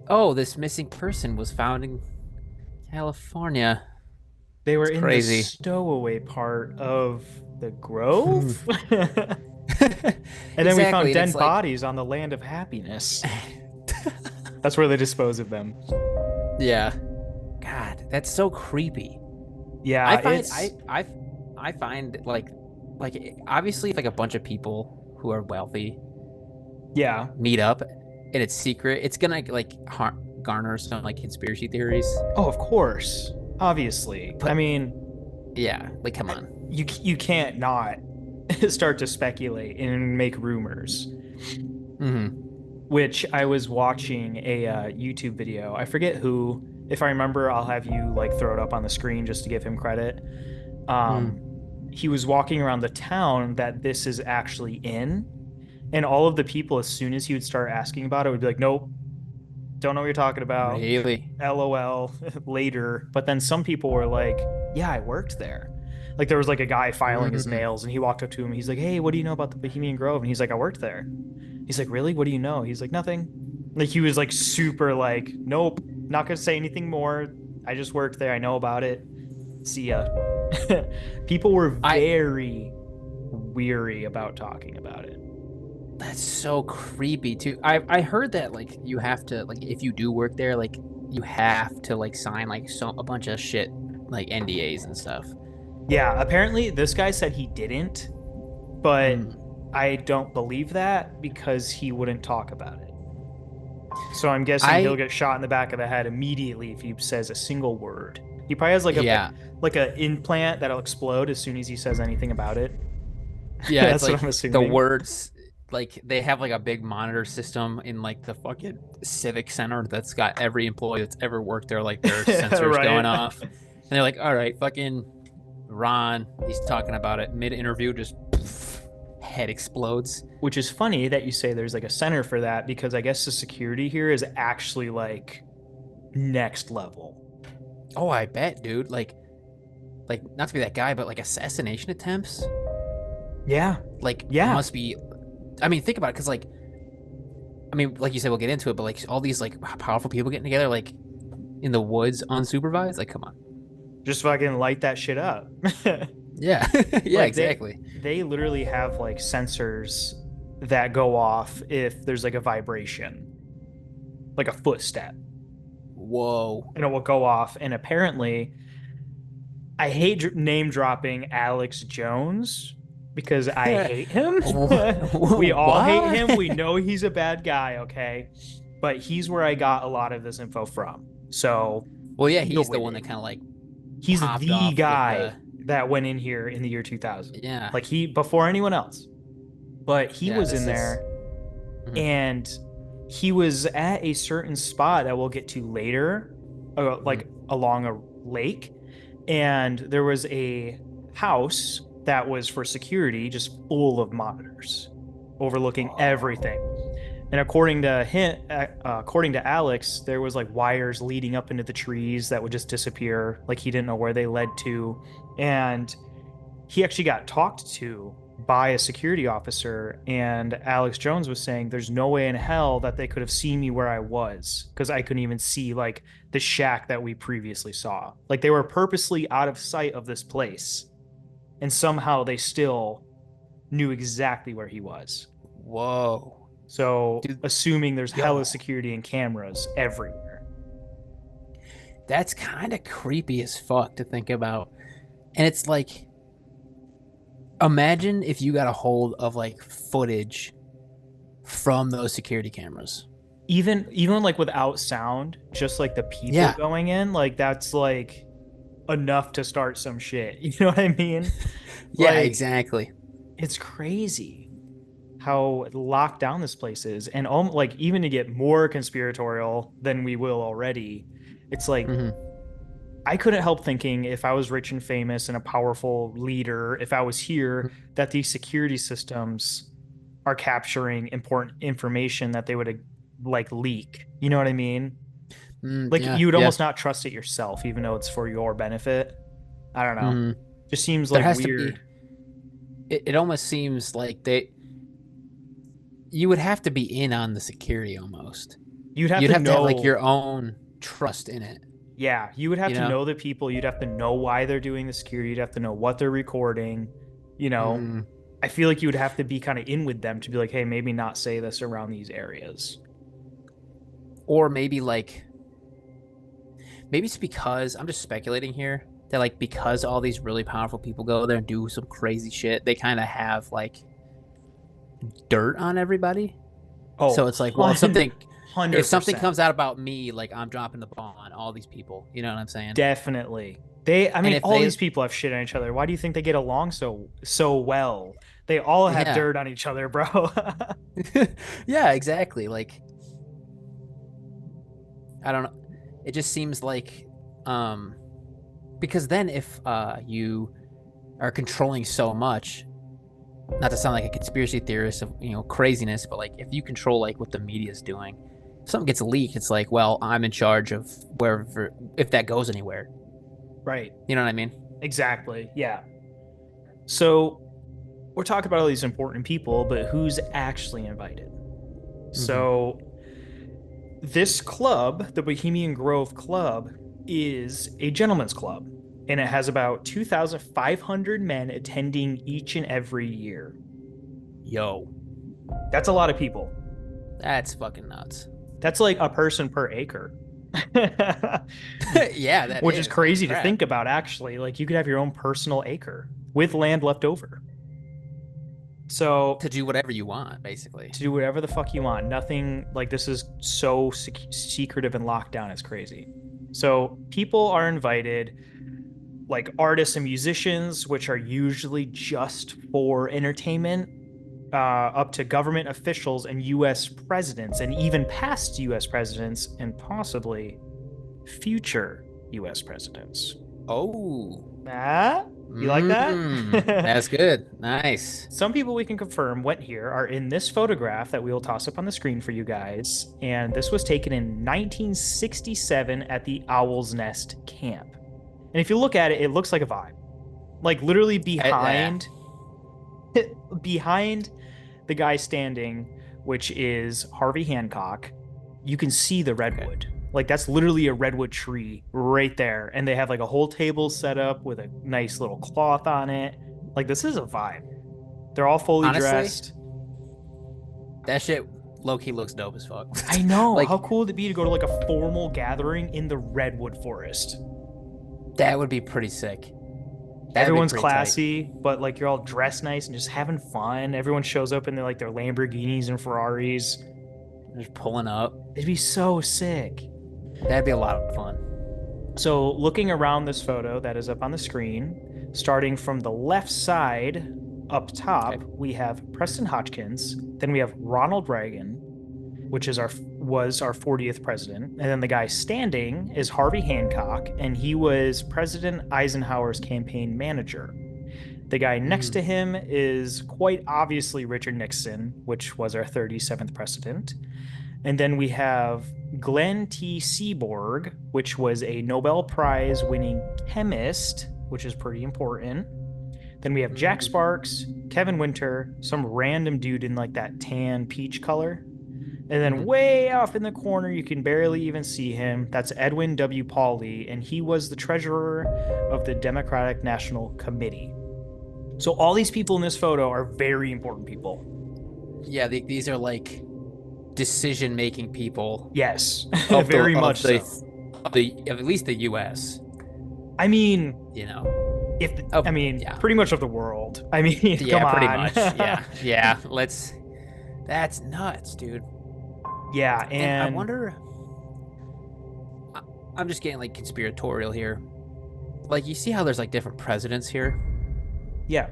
[SPEAKER 1] oh, this missing person was found in California.
[SPEAKER 2] They were
[SPEAKER 1] It's
[SPEAKER 2] in the
[SPEAKER 1] crazy.
[SPEAKER 2] stowaway part of the Grove. And then we found
[SPEAKER 1] Exactly, and
[SPEAKER 2] dead
[SPEAKER 1] it's like,
[SPEAKER 2] bodies on the land of happiness. That's where they dispose of them.
[SPEAKER 1] yeah, God, that's so creepy. I
[SPEAKER 2] Yeah,
[SPEAKER 1] find
[SPEAKER 2] it's
[SPEAKER 1] I find like obviously if like a bunch of people who are wealthy
[SPEAKER 2] yeah.
[SPEAKER 1] meet up and it's secret, it's gonna like garner some like conspiracy theories.
[SPEAKER 2] Oh, of course. Obviously. I
[SPEAKER 1] But
[SPEAKER 2] mean,
[SPEAKER 1] yeah, like come on.
[SPEAKER 2] you can't not start to speculate and make rumors.
[SPEAKER 1] Hmm.
[SPEAKER 2] Which I was watching a YouTube video. I forget who. If I remember, I'll have you like throw it up on the screen just to give him credit. Um,
[SPEAKER 1] Mm.
[SPEAKER 2] he was walking around the town that this is actually in, and all of the people, as soon as he would start asking about it, would be like, "Nope, don't know what you're talking about.
[SPEAKER 1] Really?
[SPEAKER 2] LOL, later." But then some people were like, "Yeah, I worked there." Like there was like a guy filing his
[SPEAKER 1] Mm.
[SPEAKER 2] nails, and he walked up to him. He's like, "Hey, what do you know about the Bohemian Grove?" And he's like, "I worked there." He's like, "Really? What do you know?" He's like, "Nothing." Like he was like super like, "Nope, not gonna say anything more. I just worked there. I know about it. See ya." People were
[SPEAKER 1] I
[SPEAKER 2] very weary about talking about it.
[SPEAKER 1] That's so creepy too. I heard that like you have to like if you do work there like you have to like sign like a bunch of shit like NDAs and stuff.
[SPEAKER 2] Yeah, apparently this guy said he didn't, but
[SPEAKER 1] Mm.
[SPEAKER 2] I don't believe that because he wouldn't talk about it. So I'm guessing he'll
[SPEAKER 1] I
[SPEAKER 2] get shot in the back of the head immediately if he says a single word. He probably has like
[SPEAKER 1] Yeah.
[SPEAKER 2] a implant that'll explode as soon as he says anything about it.
[SPEAKER 1] Yeah, it's
[SPEAKER 2] That's what
[SPEAKER 1] like
[SPEAKER 2] I'm
[SPEAKER 1] the
[SPEAKER 2] assuming.
[SPEAKER 1] words like they have like a big monitor system in like the fucking civic center that's got every employee that's ever worked there like their sensors going
[SPEAKER 2] Right.
[SPEAKER 1] off. And they're like, "All right, fucking Ron, he's talking about it mid-interview just poof, head explodes."
[SPEAKER 2] Which is funny that you say there's like a center for that because I guess the security here is actually like next level.
[SPEAKER 1] Oh, I bet, dude. Like not to be that guy, but like assassination attempts
[SPEAKER 2] Yeah.
[SPEAKER 1] like
[SPEAKER 2] Yeah.
[SPEAKER 1] must be. I mean, think about it, because like I mean, like you said, we'll get into it, but like all these like powerful people getting together like in the woods unsupervised, like come on.
[SPEAKER 2] Just fucking light that shit up.
[SPEAKER 1] Yeah, yeah,
[SPEAKER 2] Like
[SPEAKER 1] exactly.
[SPEAKER 2] they literally have like sensors that go off if there's like a vibration, like a footstep,
[SPEAKER 1] Whoa.
[SPEAKER 2] and it will go off. And apparently, I hate name dropping Alex Jones because I hate him. We all hate him. We
[SPEAKER 1] What?
[SPEAKER 2] know he's a bad guy, okay? But he's where I got a lot of this info from. So
[SPEAKER 1] Well, yeah,
[SPEAKER 2] go
[SPEAKER 1] he's the
[SPEAKER 2] with
[SPEAKER 1] one
[SPEAKER 2] it.
[SPEAKER 1] that kind of like
[SPEAKER 2] He's
[SPEAKER 1] popped
[SPEAKER 2] the
[SPEAKER 1] off with the
[SPEAKER 2] guy that went in here in the year 2000.
[SPEAKER 1] Yeah.
[SPEAKER 2] Like he before anyone else. But he
[SPEAKER 1] Yeah,
[SPEAKER 2] was in
[SPEAKER 1] this is
[SPEAKER 2] there
[SPEAKER 1] mhm,
[SPEAKER 2] and he was at a certain spot that we'll get to later,
[SPEAKER 1] mhm.
[SPEAKER 2] like along a lake, and there was a house that was for security, just full of monitors, overlooking everything. And according to Alex, there was like wires leading up into the trees that would just disappear, like he didn't know where they led to, and he actually got talked to by a security officer, and Alex Jones was saying there's no way in hell that they could have seen me where I was because I couldn't even see like the shack that we previously saw. Like they were purposely out of sight of this place, and somehow they still knew exactly where he was.
[SPEAKER 1] Whoa.
[SPEAKER 2] So
[SPEAKER 1] Dude,
[SPEAKER 2] assuming there's hella
[SPEAKER 1] yo.
[SPEAKER 2] security and cameras everywhere.
[SPEAKER 1] That's kind of creepy as fuck to think about. And it's like, imagine if you got a hold of like footage from those security cameras.
[SPEAKER 2] Even like without sound, just like the people
[SPEAKER 1] Yeah.
[SPEAKER 2] going in, like that's like enough to start some shit. You know what I mean?
[SPEAKER 1] Yeah,
[SPEAKER 2] Like
[SPEAKER 1] exactly.
[SPEAKER 2] it's crazy how locked down this place is, and like even to get more conspiratorial than we will already, it's like
[SPEAKER 1] Hmm.
[SPEAKER 2] I couldn't help thinking if I was rich and famous and a powerful leader, if I was here, that these security systems are capturing important information that they would like leak. You know what I mean? Like
[SPEAKER 1] Yeah,
[SPEAKER 2] you would
[SPEAKER 1] yeah.
[SPEAKER 2] almost not trust it yourself, even though it's for your benefit. I don't know.
[SPEAKER 1] Hmm.
[SPEAKER 2] Just seems
[SPEAKER 1] There
[SPEAKER 2] like
[SPEAKER 1] has to be.
[SPEAKER 2] weird.
[SPEAKER 1] It almost seems like you would have to be in on the security almost.
[SPEAKER 2] You'd have
[SPEAKER 1] You'd
[SPEAKER 2] to
[SPEAKER 1] have to have like
[SPEAKER 2] know,
[SPEAKER 1] your own trust in it,
[SPEAKER 2] yeah, you would have
[SPEAKER 1] you
[SPEAKER 2] to
[SPEAKER 1] know?
[SPEAKER 2] know the people. You'd have to know why they're doing the security. You'd have to know what they're recording. You know,
[SPEAKER 1] Hmm.
[SPEAKER 2] I feel like you would have to be kind of in with them to be like, hey, maybe not say this around these areas.
[SPEAKER 1] Or maybe it's because I'm just speculating here that like because all these really powerful people go there and do some crazy shit, they kind of have like dirt on everybody. So
[SPEAKER 2] Oh,
[SPEAKER 1] it's like, well, if something
[SPEAKER 2] 100%.
[SPEAKER 1] comes out about me, like I'm dropping the ball on all these people. You know what I'm saying?
[SPEAKER 2] Definitely. I
[SPEAKER 1] And
[SPEAKER 2] mean,
[SPEAKER 1] if
[SPEAKER 2] all
[SPEAKER 1] they,
[SPEAKER 2] these people have shit on each other. Why do you think they get along so well? They all have
[SPEAKER 1] yeah,
[SPEAKER 2] dirt on each other, bro.
[SPEAKER 1] yeah, exactly. Like I don't know. It just seems like, um, because then if you are controlling so much, not to sound like a conspiracy theorist of craziness, but like if you control like what the media is doing, if something gets leaked, it's like, well, I'm in charge of wherever if that goes anywhere.
[SPEAKER 2] Right.
[SPEAKER 1] You know what I mean?
[SPEAKER 2] Exactly. Yeah. So we're talking about all these important people, but who's actually invited?
[SPEAKER 1] Mm-hmm.
[SPEAKER 2] So this club, the Bohemian Grove Club, is a gentleman's club, and it has about 2,500 men attending each and every year.
[SPEAKER 1] Yo,
[SPEAKER 2] That's a lot of people.
[SPEAKER 1] that's fucking nuts.
[SPEAKER 2] That's like a person per acre.
[SPEAKER 1] Yeah, that
[SPEAKER 2] Which is
[SPEAKER 1] is. Holy
[SPEAKER 2] crazy to
[SPEAKER 1] crap.
[SPEAKER 2] think about, actually. Like, you could have your own personal acre with land left over. So,
[SPEAKER 1] To do whatever you want, basically.
[SPEAKER 2] to do whatever the fuck you want. Nothing like this is so secretive and locked down. It's crazy. So, people are invited, like artists and musicians, which are usually just for entertainment, up to government officials and US presidents, and even past US presidents, and possibly future US presidents.
[SPEAKER 1] Oh.
[SPEAKER 2] Ah, you like that?
[SPEAKER 1] That's good. Nice.
[SPEAKER 2] Some people we can confirm went here are in this photograph that we will toss up on the screen for you guys. And this was taken in 1967 at the Owl's Nest camp. And if you look at it, it looks like a vibe. Like literally
[SPEAKER 1] Yeah.
[SPEAKER 2] behind the guy standing, which is Harvey Hancock, you can see the
[SPEAKER 1] Okay.
[SPEAKER 2] redwood. Like that's literally a redwood tree right there. And they have like a whole table set up with a nice little cloth on it. Like this is a vibe. They're all fully
[SPEAKER 1] Honestly,
[SPEAKER 2] dressed.
[SPEAKER 1] that shit low key looks dope as fuck.
[SPEAKER 2] I know. How
[SPEAKER 1] Like
[SPEAKER 2] cool would it be to go to like a formal gathering in the redwood forest?
[SPEAKER 1] that would be pretty sick. That'd be
[SPEAKER 2] Everyone's
[SPEAKER 1] pretty tight.
[SPEAKER 2] classy, but like you're all dressed nice and just having fun. Everyone shows up in their Lamborghinis and Ferraris.
[SPEAKER 1] Just pulling up.
[SPEAKER 2] It'd be so sick.
[SPEAKER 1] That'd be a lot of fun.
[SPEAKER 2] So, looking around this photo that is up on the screen, Starting from the left side up
[SPEAKER 1] Okay.
[SPEAKER 2] top, we have Preston Hotchkins. Then we have Ronald Reagan, which is our was our 40th president. And then the guy standing is Harvey Hancock, and he was President Eisenhower's campaign manager. The guy next to
[SPEAKER 1] Mm.
[SPEAKER 2] him is quite obviously Richard Nixon, which was our 37th president. And then we have Glenn T. Seaborg, which was a Nobel Prize winning chemist, which is pretty important. Then we have Jack
[SPEAKER 1] Mm.
[SPEAKER 2] Sparks, Kevin Winter, some random dude in like that tan peach color. And then
[SPEAKER 1] Mhm.
[SPEAKER 2] way off in the corner, you can barely even see him. That's Edwin W. Pauley, and he was the treasurer of the Democratic National Committee. So all these people in this photo are very important people.
[SPEAKER 1] Yeah, these are like decision-making people
[SPEAKER 2] Yes,
[SPEAKER 1] of the
[SPEAKER 2] very much so.
[SPEAKER 1] of at least the U.S.
[SPEAKER 2] I mean,
[SPEAKER 1] You know.
[SPEAKER 2] if
[SPEAKER 1] Oh,
[SPEAKER 2] I mean,
[SPEAKER 1] yeah.
[SPEAKER 2] pretty much of the world. I mean,
[SPEAKER 1] Yeah,
[SPEAKER 2] come
[SPEAKER 1] pretty
[SPEAKER 2] on.
[SPEAKER 1] much. Yeah. Yeah. Let's. That's nuts, dude.
[SPEAKER 2] Yeah,
[SPEAKER 1] And I
[SPEAKER 2] and
[SPEAKER 1] wonder. I- I'm just getting like conspiratorial here. Like, you see how there's like different presidents here?
[SPEAKER 2] yeah.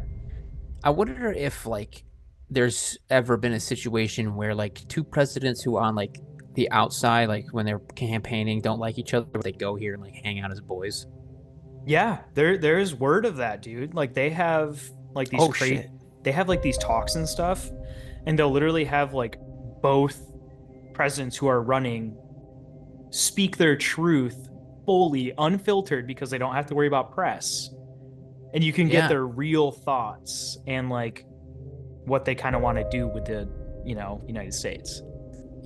[SPEAKER 1] I wonder if like there's ever been a situation where like two presidents who are on like the outside, like when they're campaigning, don't like each other, but they go here and like hang out as boys.
[SPEAKER 2] Yeah, there's word of that, dude. Like they have like these
[SPEAKER 1] Oh
[SPEAKER 2] crate
[SPEAKER 1] shit.
[SPEAKER 2] they have like these talks and stuff, and they'll literally have like both presidents who are running speak their truth fully unfiltered because they don't have to worry about press. And you can get
[SPEAKER 1] Yeah.
[SPEAKER 2] their real thoughts and like what they kind of want to do with the, United States.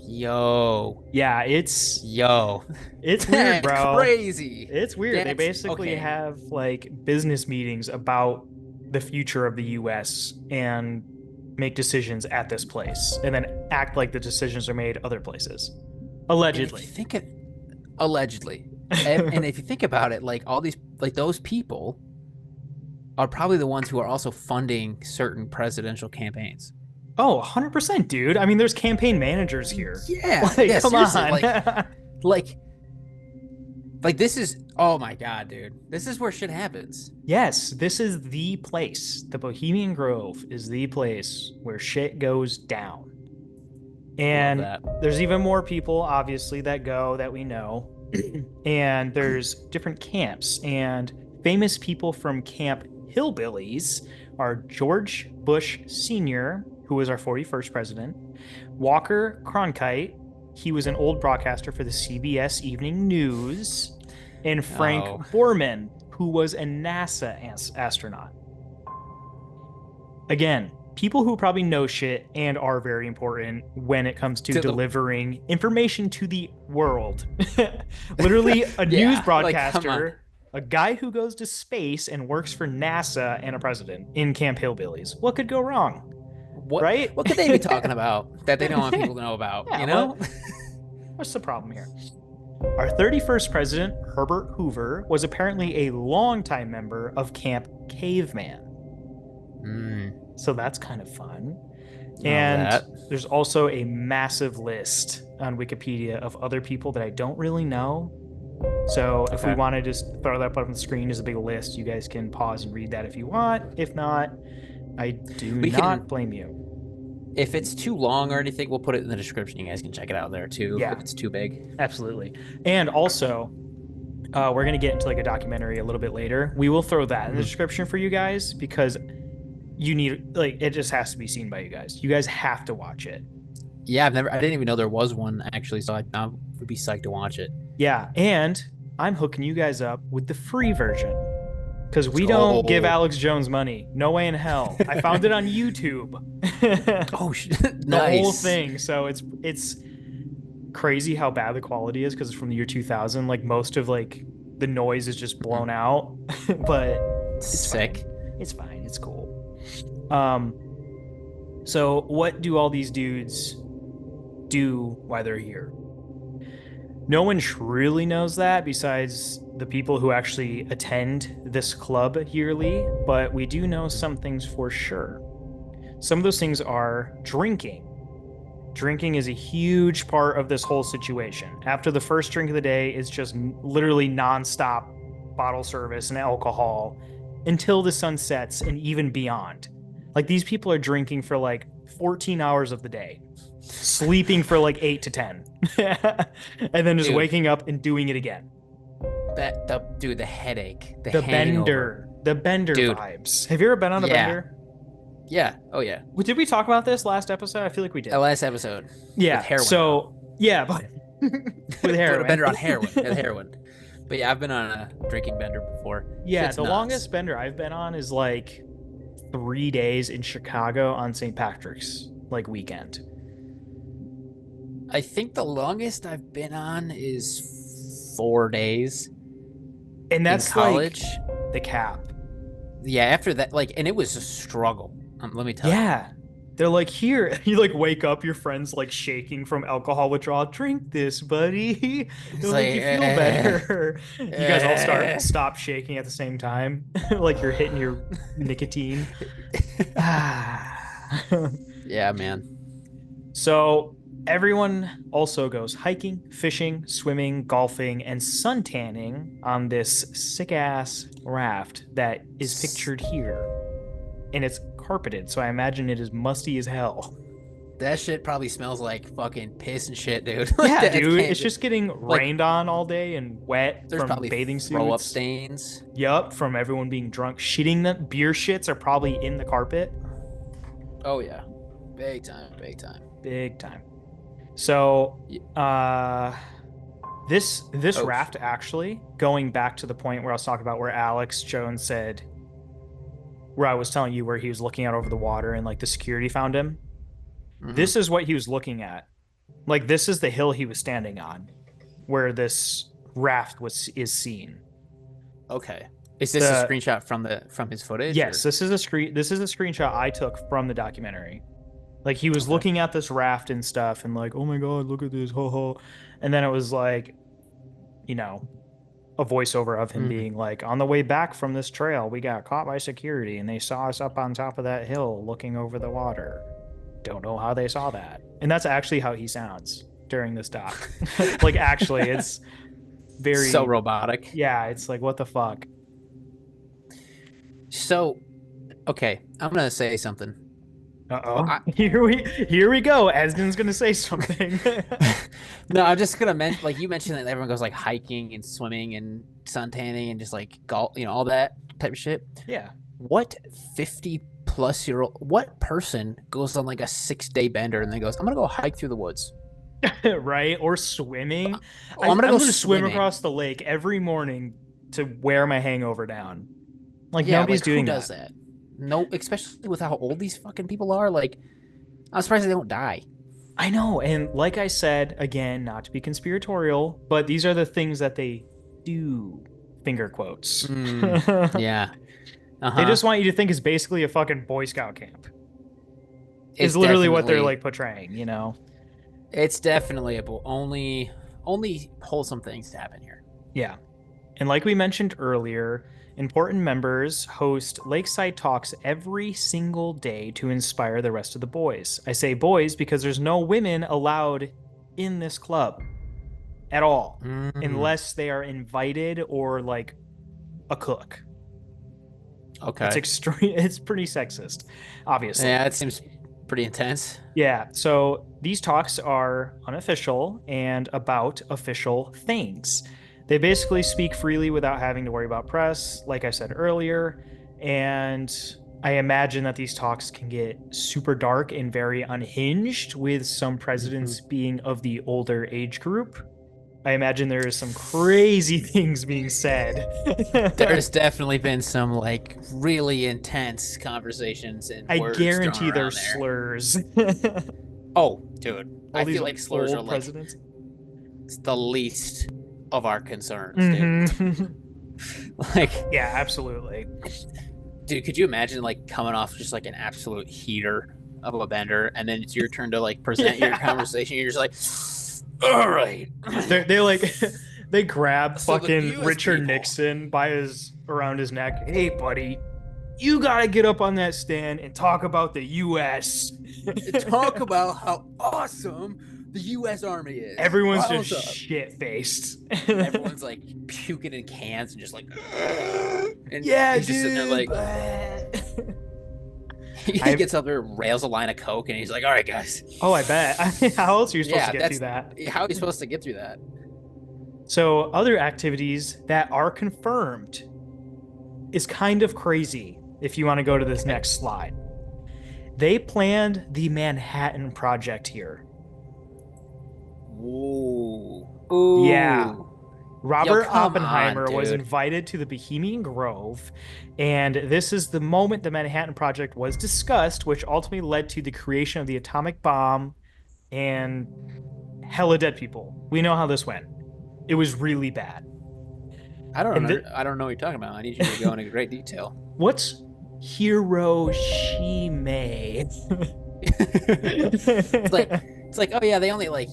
[SPEAKER 1] Yo.
[SPEAKER 2] Yeah, it's
[SPEAKER 1] Yo.
[SPEAKER 2] it's weird,
[SPEAKER 1] That's
[SPEAKER 2] bro.
[SPEAKER 1] crazy.
[SPEAKER 2] It's weird. They
[SPEAKER 1] That's
[SPEAKER 2] basically
[SPEAKER 1] okay.
[SPEAKER 2] have like business meetings about the future of the US and make decisions at this place and then act like the decisions are made other places.
[SPEAKER 1] And if you
[SPEAKER 2] Allegedly.
[SPEAKER 1] think it allegedly, and if you think about it, like all these, like those people are probably the ones who are also funding certain presidential campaigns.
[SPEAKER 2] Oh, 100%, dude. I mean, there's campaign managers here.
[SPEAKER 1] Yeah,
[SPEAKER 2] Like,
[SPEAKER 1] yeah,
[SPEAKER 2] come
[SPEAKER 1] seriously.
[SPEAKER 2] on.
[SPEAKER 1] Like, like this is. Oh my god, dude! This is where shit happens.
[SPEAKER 2] Yes, this is the place. The Bohemian Grove is the place where shit goes down.
[SPEAKER 1] I love
[SPEAKER 2] And
[SPEAKER 1] that.
[SPEAKER 2] there's even more people, obviously, that go that we know. And there's different camps. And famous people from Camp Hillbillies are George Bush Sr., who was our 41st president, Walker Cronkite, he was an old broadcaster for the CBS Evening News, and Frank
[SPEAKER 1] Oh,
[SPEAKER 2] Borman, who was a NASA astronaut. Again, people who probably know shit and are very important when it comes to
[SPEAKER 1] to the
[SPEAKER 2] delivering information to the world. Literally, a news
[SPEAKER 1] yeah, like come on.
[SPEAKER 2] broadcaster, a guy who goes to space and works for NASA, and a president in Camp Hillbillies. What could go wrong? Right?
[SPEAKER 1] What could they be talking about that they don't want people to know about?
[SPEAKER 2] Yeah,
[SPEAKER 1] You know?
[SPEAKER 2] what's the problem here? Our 31st president, Herbert Hoover, was apparently a longtime member of Camp Caveman. So that's kind of fun. And
[SPEAKER 1] That.
[SPEAKER 2] there's also a massive list on Wikipedia of other people that I don't really know. So if we
[SPEAKER 1] Okay.
[SPEAKER 2] want to just throw that up on the screen as a big list, you guys can pause and read that if you want. If not, I do
[SPEAKER 1] We
[SPEAKER 2] not
[SPEAKER 1] can,
[SPEAKER 2] blame you.
[SPEAKER 1] if it's too long or anything, we'll put it in the description. You guys can check it out there too.
[SPEAKER 2] Yeah.
[SPEAKER 1] If it's too big.
[SPEAKER 2] Absolutely. And also, we're going to get into like a documentary a little bit later. We will throw that in the description for you guys because you need, like, it just has to be seen by you guys. You guys have to watch it.
[SPEAKER 1] Yeah, I didn't even know there was one actually, so I would be psyched to watch it.
[SPEAKER 2] Yeah. And I'm hooking you guys up with the free version because we don't give Alex Jones money. No way in hell. I found it on YouTube.
[SPEAKER 1] Oh,
[SPEAKER 2] The
[SPEAKER 1] nice.
[SPEAKER 2] whole thing. So it's crazy how bad the quality is because it's from the year 2000. Like most of like the noise is just blown out, but it's
[SPEAKER 1] Sick.
[SPEAKER 2] fine. It's fine. It's cool. So what do all these dudes do while they're here? No one truly knows that besides the people who actually attend this club yearly, but we do know some things for sure. Some of those things are drinking. Drinking is a huge part of this whole situation. After the first drink of the day, it's just literally nonstop bottle service and alcohol until the sun sets and even beyond. Like these people are drinking for like 14 hours of the day, sleeping for like 8 to 10, and then just
[SPEAKER 1] Dude,
[SPEAKER 2] waking up and doing it again.
[SPEAKER 1] the headache, the
[SPEAKER 2] The
[SPEAKER 1] hangover.
[SPEAKER 2] bender
[SPEAKER 1] Dude,
[SPEAKER 2] vibes. Have you ever been on a
[SPEAKER 1] yeah.
[SPEAKER 2] bender?
[SPEAKER 1] Yeah. Oh yeah.
[SPEAKER 2] Did we talk about this last episode? I feel like we
[SPEAKER 1] That
[SPEAKER 2] did.
[SPEAKER 1] last episode with
[SPEAKER 2] Yeah.
[SPEAKER 1] heroin
[SPEAKER 2] So yeah, but with
[SPEAKER 1] but a
[SPEAKER 2] heroin.
[SPEAKER 1] bender on heroin. With heroin. But yeah, I've been on a drinking bender before.
[SPEAKER 2] Yeah,
[SPEAKER 1] Shit's
[SPEAKER 2] the
[SPEAKER 1] nuts.
[SPEAKER 2] longest bender I've been on is like 3 days in Chicago on St. Patrick's like weekend.
[SPEAKER 1] I think the longest I've been on is 4 days
[SPEAKER 2] And
[SPEAKER 1] in
[SPEAKER 2] that's like
[SPEAKER 1] college.
[SPEAKER 2] the cap.
[SPEAKER 1] Yeah, after that, like, and it was a struggle. Let me tell you.
[SPEAKER 2] Yeah. They're like, here, you like wake up, your friend's like shaking from alcohol withdrawal. Drink this, buddy.
[SPEAKER 1] It's
[SPEAKER 2] It'll
[SPEAKER 1] like,
[SPEAKER 2] make you feel better. You guys all stop shaking at the same time. Like you're hitting your nicotine.
[SPEAKER 1] Yeah, man.
[SPEAKER 2] So everyone also goes hiking, fishing, swimming, golfing, and suntanning on this sick ass raft that is pictured here. And it's carpeted, so I imagine it is musty as hell.
[SPEAKER 1] That shit probably smells like fucking piss and shit, dude.
[SPEAKER 2] Yeah,
[SPEAKER 1] That
[SPEAKER 2] dude,
[SPEAKER 1] can't
[SPEAKER 2] it's
[SPEAKER 1] be-
[SPEAKER 2] just getting
[SPEAKER 1] like,
[SPEAKER 2] rained on all day and wet
[SPEAKER 1] there's
[SPEAKER 2] from
[SPEAKER 1] probably
[SPEAKER 2] bathing
[SPEAKER 1] throw up
[SPEAKER 2] suits.
[SPEAKER 1] stains.
[SPEAKER 2] Yup, from everyone being drunk, shitting them. Beer shits are probably in the carpet.
[SPEAKER 1] Oh yeah, big time, big time.
[SPEAKER 2] Big time. So, this
[SPEAKER 1] Oh.
[SPEAKER 2] raft actually, going back to the point where I was talking about where Alex Jones said, where I was telling you where he was looking out over the water and like the security found him.
[SPEAKER 1] Mhm.
[SPEAKER 2] This is what he was looking at. Like this is the hill he was standing on, where this raft is seen.
[SPEAKER 1] Okay. Is this a screenshot from his footage?
[SPEAKER 2] Yes,
[SPEAKER 1] or?
[SPEAKER 2] this is a screenshot I took from the documentary. Like he was looking at this raft and stuff and like, oh my god, look at this, ho ho. And then it was like, you know, a voiceover of him being like, on the way back from this trail, we got caught by security and they saw us up on top of that hill looking over the water. Don't know how they saw that. And that's actually how he sounds during this doc. Like actually, it's very
[SPEAKER 1] So robotic.
[SPEAKER 2] Yeah, it's like what the fuck.
[SPEAKER 1] So, okay, I'm gonna say something.
[SPEAKER 2] Uh-oh. Here we go. Esdin's gonna say something.
[SPEAKER 1] No, I'm just gonna mention, like you mentioned that everyone goes like hiking and swimming and suntanning and just like golf, all that type of shit.
[SPEAKER 2] Yeah.
[SPEAKER 1] What 50-plus-year-old, what person goes on like a 6-day bender and then goes, I'm gonna go hike through the woods?
[SPEAKER 2] Right? Or swimming.
[SPEAKER 1] I'm gonna go
[SPEAKER 2] swim
[SPEAKER 1] swimming.
[SPEAKER 2] across the lake every morning to wear my hangover down. Like
[SPEAKER 1] Yeah,
[SPEAKER 2] nobody's
[SPEAKER 1] like,
[SPEAKER 2] doing
[SPEAKER 1] who does that? No, especially with how old these fucking people are. Like, I'm surprised they don't die.
[SPEAKER 2] I know, and like I said, again, not to be conspiratorial, but these are the things that they do. Finger quotes.
[SPEAKER 1] Yeah.
[SPEAKER 2] They just want you to think it's basically a fucking Boy Scout camp.
[SPEAKER 1] It's
[SPEAKER 2] Is literally what they're
[SPEAKER 1] definitely-
[SPEAKER 2] like portraying, you know?
[SPEAKER 1] It's definitely only wholesome things happen here.
[SPEAKER 2] Yeah. And like we mentioned earlier, important members host Lakeside Talks every single day to inspire the rest of the boys. I say boys because there's no women allowed in this club at all, unless they are invited or like a cook.
[SPEAKER 1] Okay.
[SPEAKER 2] It's extreme. It's pretty sexist, obviously.
[SPEAKER 1] Yeah, it seems pretty intense.
[SPEAKER 2] Yeah. So these talks are unofficial and about official things. They basically speak freely without having to worry about press, like I said earlier. And I imagine that these talks can get super dark and very unhinged, with some presidents being of the older age group. I imagine there is some crazy things being said.
[SPEAKER 1] There's definitely been some like really intense conversations and
[SPEAKER 2] I
[SPEAKER 1] words
[SPEAKER 2] guarantee
[SPEAKER 1] thrown around
[SPEAKER 2] there's
[SPEAKER 1] there.
[SPEAKER 2] slurs.
[SPEAKER 1] Oh, dude,
[SPEAKER 2] All
[SPEAKER 1] I
[SPEAKER 2] these
[SPEAKER 1] feel like slurs
[SPEAKER 2] old
[SPEAKER 1] are like
[SPEAKER 2] presidents.
[SPEAKER 1] it's the least of our concerns, dude.
[SPEAKER 2] Mhm.
[SPEAKER 1] Like,
[SPEAKER 2] Yeah, absolutely.
[SPEAKER 1] dude, could you imagine like coming off just like an absolute heater of a bender, and then it's your turn to like present your conversation? You're just like, all right.
[SPEAKER 2] They like they grab
[SPEAKER 1] So the
[SPEAKER 2] fucking
[SPEAKER 1] US
[SPEAKER 2] Richard
[SPEAKER 1] people-
[SPEAKER 2] Nixon around his neck. Hey, buddy, you gotta get up on that stand and talk about the U.S.
[SPEAKER 1] Talk about how awesome The U.S. Army is.
[SPEAKER 2] Everyone's
[SPEAKER 1] Rile
[SPEAKER 2] just
[SPEAKER 1] us up.
[SPEAKER 2] shit-faced.
[SPEAKER 1] Everyone's like puking in cans and just like, and
[SPEAKER 2] Yeah,
[SPEAKER 1] he's just sitting there
[SPEAKER 2] dude.
[SPEAKER 1] like, he
[SPEAKER 2] I
[SPEAKER 1] gets up there, rails a line of coke, and he's like, "All right, guys."
[SPEAKER 2] Oh, I bet. How else are you supposed to
[SPEAKER 1] Yeah,
[SPEAKER 2] get through
[SPEAKER 1] that's
[SPEAKER 2] that?
[SPEAKER 1] how are you supposed to get through that?
[SPEAKER 2] So, other activities that are confirmed is kind of crazy if you want to go to this
[SPEAKER 1] Okay.
[SPEAKER 2] next slide. They planned the Manhattan Project here.
[SPEAKER 1] Ooh,
[SPEAKER 2] Yeah.
[SPEAKER 1] ooh, yo,
[SPEAKER 2] Robert
[SPEAKER 1] come on,
[SPEAKER 2] Oppenheimer was
[SPEAKER 1] dude.
[SPEAKER 2] invited to the Bohemian Grove, and this is the moment the Manhattan Project was discussed, which ultimately led to the creation of the atomic bomb and hella dead people. We know how this went. It was really bad. And
[SPEAKER 1] I don't know what you're talking about. I need you to go into great detail.
[SPEAKER 2] what's Hiroshima?
[SPEAKER 1] It's like it's like, oh yeah, they only like,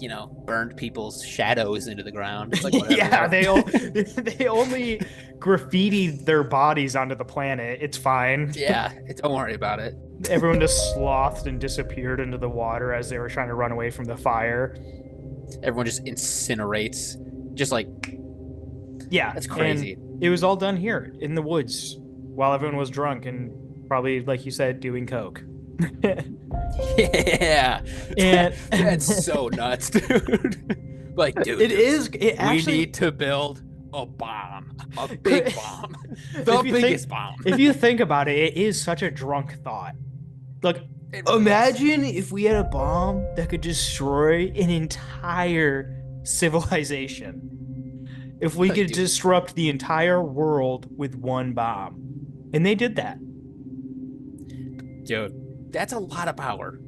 [SPEAKER 1] burned people's shadows into the ground. It's like
[SPEAKER 2] Yeah,
[SPEAKER 1] whatever.
[SPEAKER 2] they only graffitied their bodies onto the planet. It's fine.
[SPEAKER 1] Yeah, don't worry about it.
[SPEAKER 2] Everyone just slothed and disappeared into the water as they were trying to run away from the fire.
[SPEAKER 1] Everyone just incinerates. Just like
[SPEAKER 2] Yeah,
[SPEAKER 1] that's
[SPEAKER 2] and
[SPEAKER 1] crazy.
[SPEAKER 2] it was all done here in the woods while everyone was drunk and probably, like you said, doing coke.
[SPEAKER 1] Yeah.
[SPEAKER 2] And
[SPEAKER 1] That's so nuts, dude. Like,
[SPEAKER 2] it
[SPEAKER 1] dude,
[SPEAKER 2] is. It
[SPEAKER 1] we
[SPEAKER 2] actually.
[SPEAKER 1] need to build a bomb. A big bomb. The
[SPEAKER 2] If you think,
[SPEAKER 1] biggest bomb.
[SPEAKER 2] if you think about it, it is such a drunk thought. Like,
[SPEAKER 1] It really is.
[SPEAKER 2] imagine if we had a bomb that could destroy an entire civilization. If we
[SPEAKER 1] Like,
[SPEAKER 2] could
[SPEAKER 1] dude,
[SPEAKER 2] disrupt the entire world with one bomb. And they did that.
[SPEAKER 1] that's a lot of power.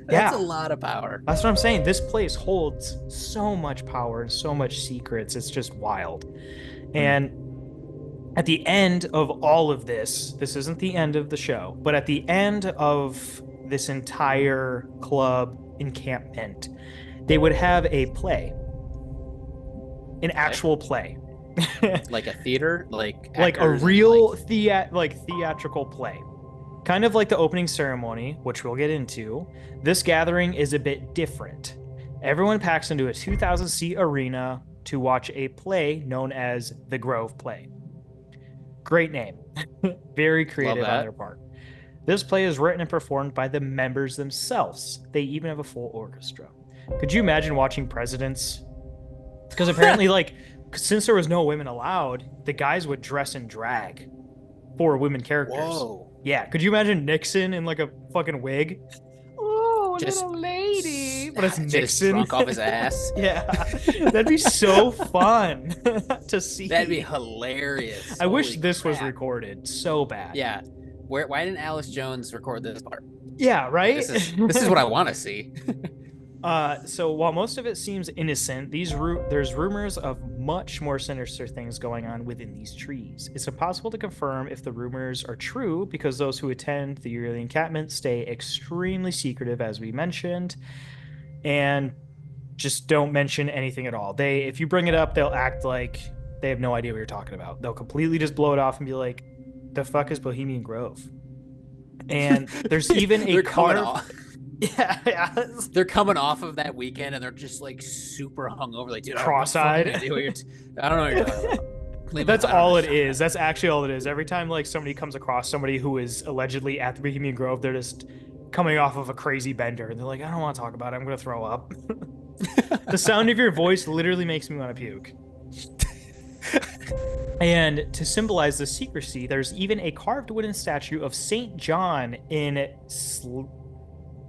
[SPEAKER 1] That's a
[SPEAKER 2] Yeah.
[SPEAKER 1] lot of power.
[SPEAKER 2] That's what I'm saying. This place holds so much power and so much secrets. It's just wild.
[SPEAKER 1] Mm.
[SPEAKER 2] And at the end of all of this isn't the end of the show, but at the end of this entire club encampment, they would have a play, an
[SPEAKER 1] Okay.
[SPEAKER 2] actual play.
[SPEAKER 1] Like a theater, like
[SPEAKER 2] Like a
[SPEAKER 1] actors and like,
[SPEAKER 2] real theatrical play. Kind of like the opening ceremony, which we'll get into. This gathering is a bit different. Everyone packs into a 2,000 seat arena to watch a play known as the Grove Play. Great name. Very
[SPEAKER 1] love
[SPEAKER 2] creative on
[SPEAKER 1] that.
[SPEAKER 2] their part. This play is written and performed by the members themselves. They even have a full orchestra. Could you imagine watching Presidents? Because apparently, like, since there was no women allowed, the guys would dress in drag for women characters.
[SPEAKER 1] Whoa.
[SPEAKER 2] Yeah, could you imagine Nixon in like a fucking wig? Oh,
[SPEAKER 1] Just
[SPEAKER 2] little lady. But it's
[SPEAKER 1] just
[SPEAKER 2] Nixon.
[SPEAKER 1] drunk off his ass.
[SPEAKER 2] Yeah, that'd be so fun to
[SPEAKER 1] That'd be
[SPEAKER 2] see.
[SPEAKER 1] hilarious.
[SPEAKER 2] I wish
[SPEAKER 1] Holy
[SPEAKER 2] this was
[SPEAKER 1] crap.
[SPEAKER 2] recorded so bad.
[SPEAKER 1] Yeah. Why didn't Alice Jones record this part?
[SPEAKER 2] Yeah, right?
[SPEAKER 1] This is what I want to see.
[SPEAKER 2] So while most of it seems innocent, there's rumors of much more sinister things going on within these trees. It's impossible to confirm if the rumors are true because those who attend the yearly encampment stay extremely secretive, as we mentioned, and just don't mention anything at all. If you bring it up, they'll act like they have no idea what you're talking about. They'll completely just blow it off and be like, "The fuck is Bohemian Grove?" And there's even a
[SPEAKER 1] They're coming
[SPEAKER 2] carved.
[SPEAKER 1] off.
[SPEAKER 2] Yeah, yeah.
[SPEAKER 1] They're coming off of that weekend and they're just like super hungover. Like, dude, I don't have no
[SPEAKER 2] Cross-eyed.
[SPEAKER 1] fucking idea what I don't know what you're talking about.
[SPEAKER 2] That's
[SPEAKER 1] I don't
[SPEAKER 2] all it
[SPEAKER 1] understand
[SPEAKER 2] is. That's actually all it is. Every time like somebody comes across somebody who is allegedly at the Bohemian Grove, they're just coming off of a crazy bender and they're like, I don't want to talk about it. I'm gonna throw up. The sound of your voice literally makes me want to puke. And to symbolize the secrecy, there's even a carved wooden statue of Saint John in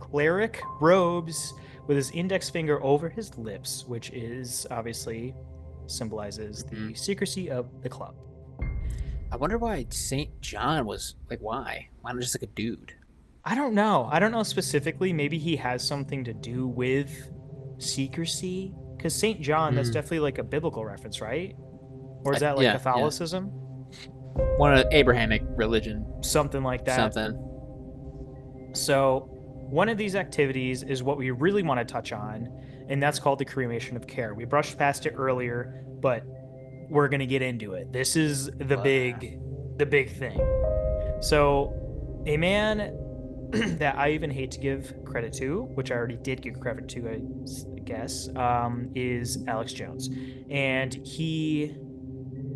[SPEAKER 2] cleric robes with his index finger over his lips, which is obviously symbolizes the secrecy of the club.
[SPEAKER 1] I wonder why St. John was like, why? Why not just like a dude?
[SPEAKER 2] I don't know. I don't know specifically. Maybe he has something to do with secrecy. Because St. John, that's definitely like a biblical reference, right? Or is that like
[SPEAKER 1] Yeah, yeah.
[SPEAKER 2] Catholicism?
[SPEAKER 1] One of the Abrahamic religion,
[SPEAKER 2] Something like that.
[SPEAKER 1] something.
[SPEAKER 2] So, one of these activities is what we really want to touch on, and that's called the cremation of care. We brushed past it earlier, but we're going to get into it. This is the big thing. So, a man that I even hate to give credit to, which I already did give credit to, guess, is Alex Jones. And he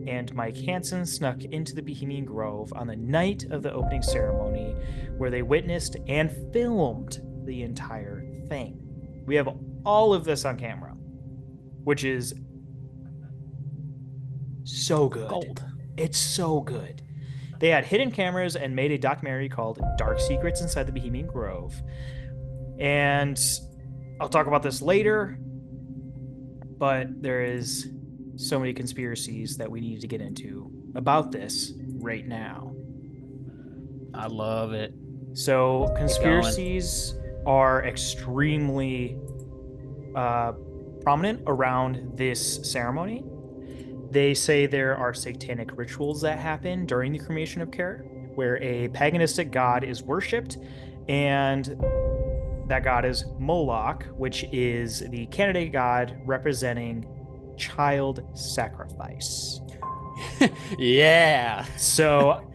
[SPEAKER 2] and Mike Hansen snuck into the Bohemian Grove on the night of the opening ceremony, where they witnessed and filmed the entire thing. We have all of this on camera, which is so good.
[SPEAKER 1] Gold.
[SPEAKER 2] It's so good. They had hidden cameras and made a documentary called Dark Secrets Inside the Bohemian Grove. And I'll talk about this later, but there is so many conspiracies that we need to get into about this right now.
[SPEAKER 1] I love it.
[SPEAKER 2] So conspiracies are extremely prominent around this ceremony. They say there are satanic rituals that happen during the cremation of care, where a paganistic god is worshipped, and that god is Moloch, which is the candidate god representing child sacrifice.
[SPEAKER 1] Yeah.
[SPEAKER 2] So,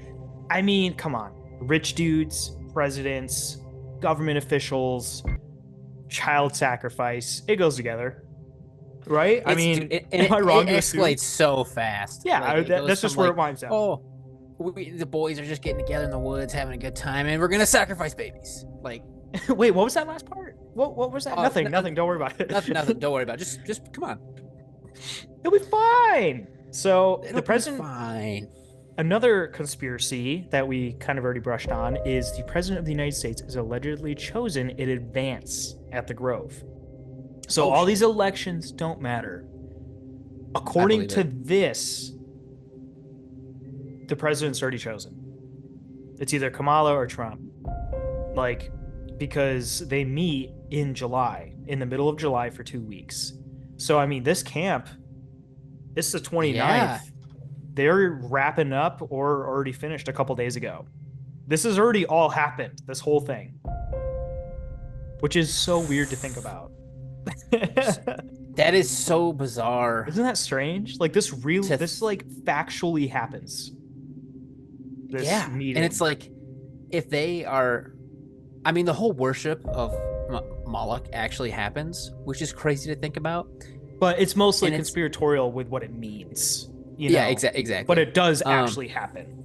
[SPEAKER 2] I mean, come on. Rich dudes, presidents, government officials, child sacrifice, it goes together. Right? I mean, am I wrong
[SPEAKER 1] it
[SPEAKER 2] to
[SPEAKER 1] escalates
[SPEAKER 2] assume?
[SPEAKER 1] so fast.
[SPEAKER 2] Yeah,
[SPEAKER 1] Like,
[SPEAKER 2] that's just where it winds up.
[SPEAKER 1] Oh, the boys are just getting together in the woods, having a good time, and we're gonna sacrifice babies. Like,
[SPEAKER 2] wait, what was that last part? What was that? Nothing. Don't worry about it.
[SPEAKER 1] Nothing. Don't worry about it. Just come on.
[SPEAKER 2] It'll be fine. So
[SPEAKER 1] It'll
[SPEAKER 2] the president.
[SPEAKER 1] be fine.
[SPEAKER 2] Another conspiracy that we kind of already brushed on is the president of the United States is allegedly chosen in advance at the Grove. So all these elections don't matter. According to this, the president's already chosen. It's either Kamala or Trump. Like, because they meet in July, in the middle of July for 2 weeks. So, I mean, this camp, it's the 29th. Yeah. They're wrapping up or already finished a couple days ago. This has already all happened, this whole thing. Which is so weird to think about.
[SPEAKER 1] That is so bizarre.
[SPEAKER 2] Isn't that strange? Like, this like factually happens. This meeting.
[SPEAKER 1] And it's like, if they are, I mean, the whole worship of Moloch actually happens, which is crazy to think about.
[SPEAKER 2] But it's mostly conspiratorial with what it means. You know?
[SPEAKER 1] Yeah, exactly.
[SPEAKER 2] But it does actually happen.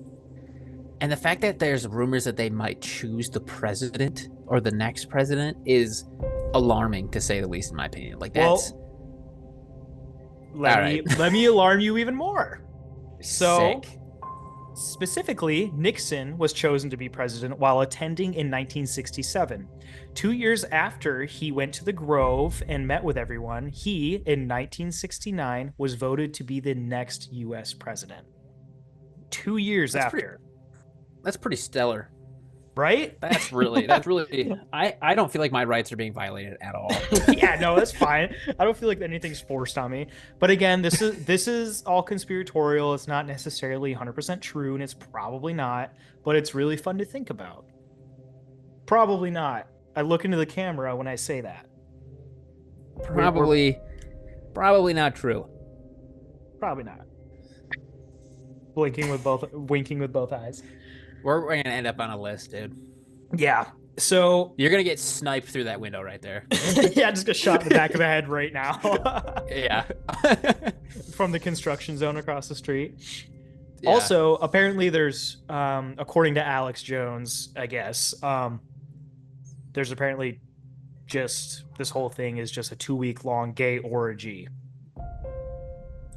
[SPEAKER 1] And the fact that there's rumors that they might choose the president or the next president is alarming, to say the least, in my opinion. Like, that's...
[SPEAKER 2] Let me alarm you even more. So,
[SPEAKER 1] sick.
[SPEAKER 2] Specifically, Nixon was chosen to be president while attending in 1967. 2 years after he went to the Grove and met with everyone, he, in 1969, was voted to be the next U.S. president. 2 years after.
[SPEAKER 1] That's pretty stellar.
[SPEAKER 2] Right?
[SPEAKER 1] That's really I don't feel like my rights are being violated at all.
[SPEAKER 2] Yeah, no, that's fine. I don't feel like anything's forced on me. But again, this is all conspiratorial. It's not necessarily 100% true, and it's probably not, but it's really fun to think about. Probably not. I look into the camera when I say that.
[SPEAKER 1] Probably not true.
[SPEAKER 2] Probably not. Winking with both eyes.
[SPEAKER 1] We're gonna end up on a list, dude.
[SPEAKER 2] Yeah. So
[SPEAKER 1] you're gonna get sniped through that window right there.
[SPEAKER 2] Yeah, just get shot in the back of the head right now.
[SPEAKER 1] Yeah.
[SPEAKER 2] From the construction zone across the street. Yeah. Also, apparently there's according to Alex Jones, I guess, there's apparently just this whole thing is just a 2-week long gay orgy.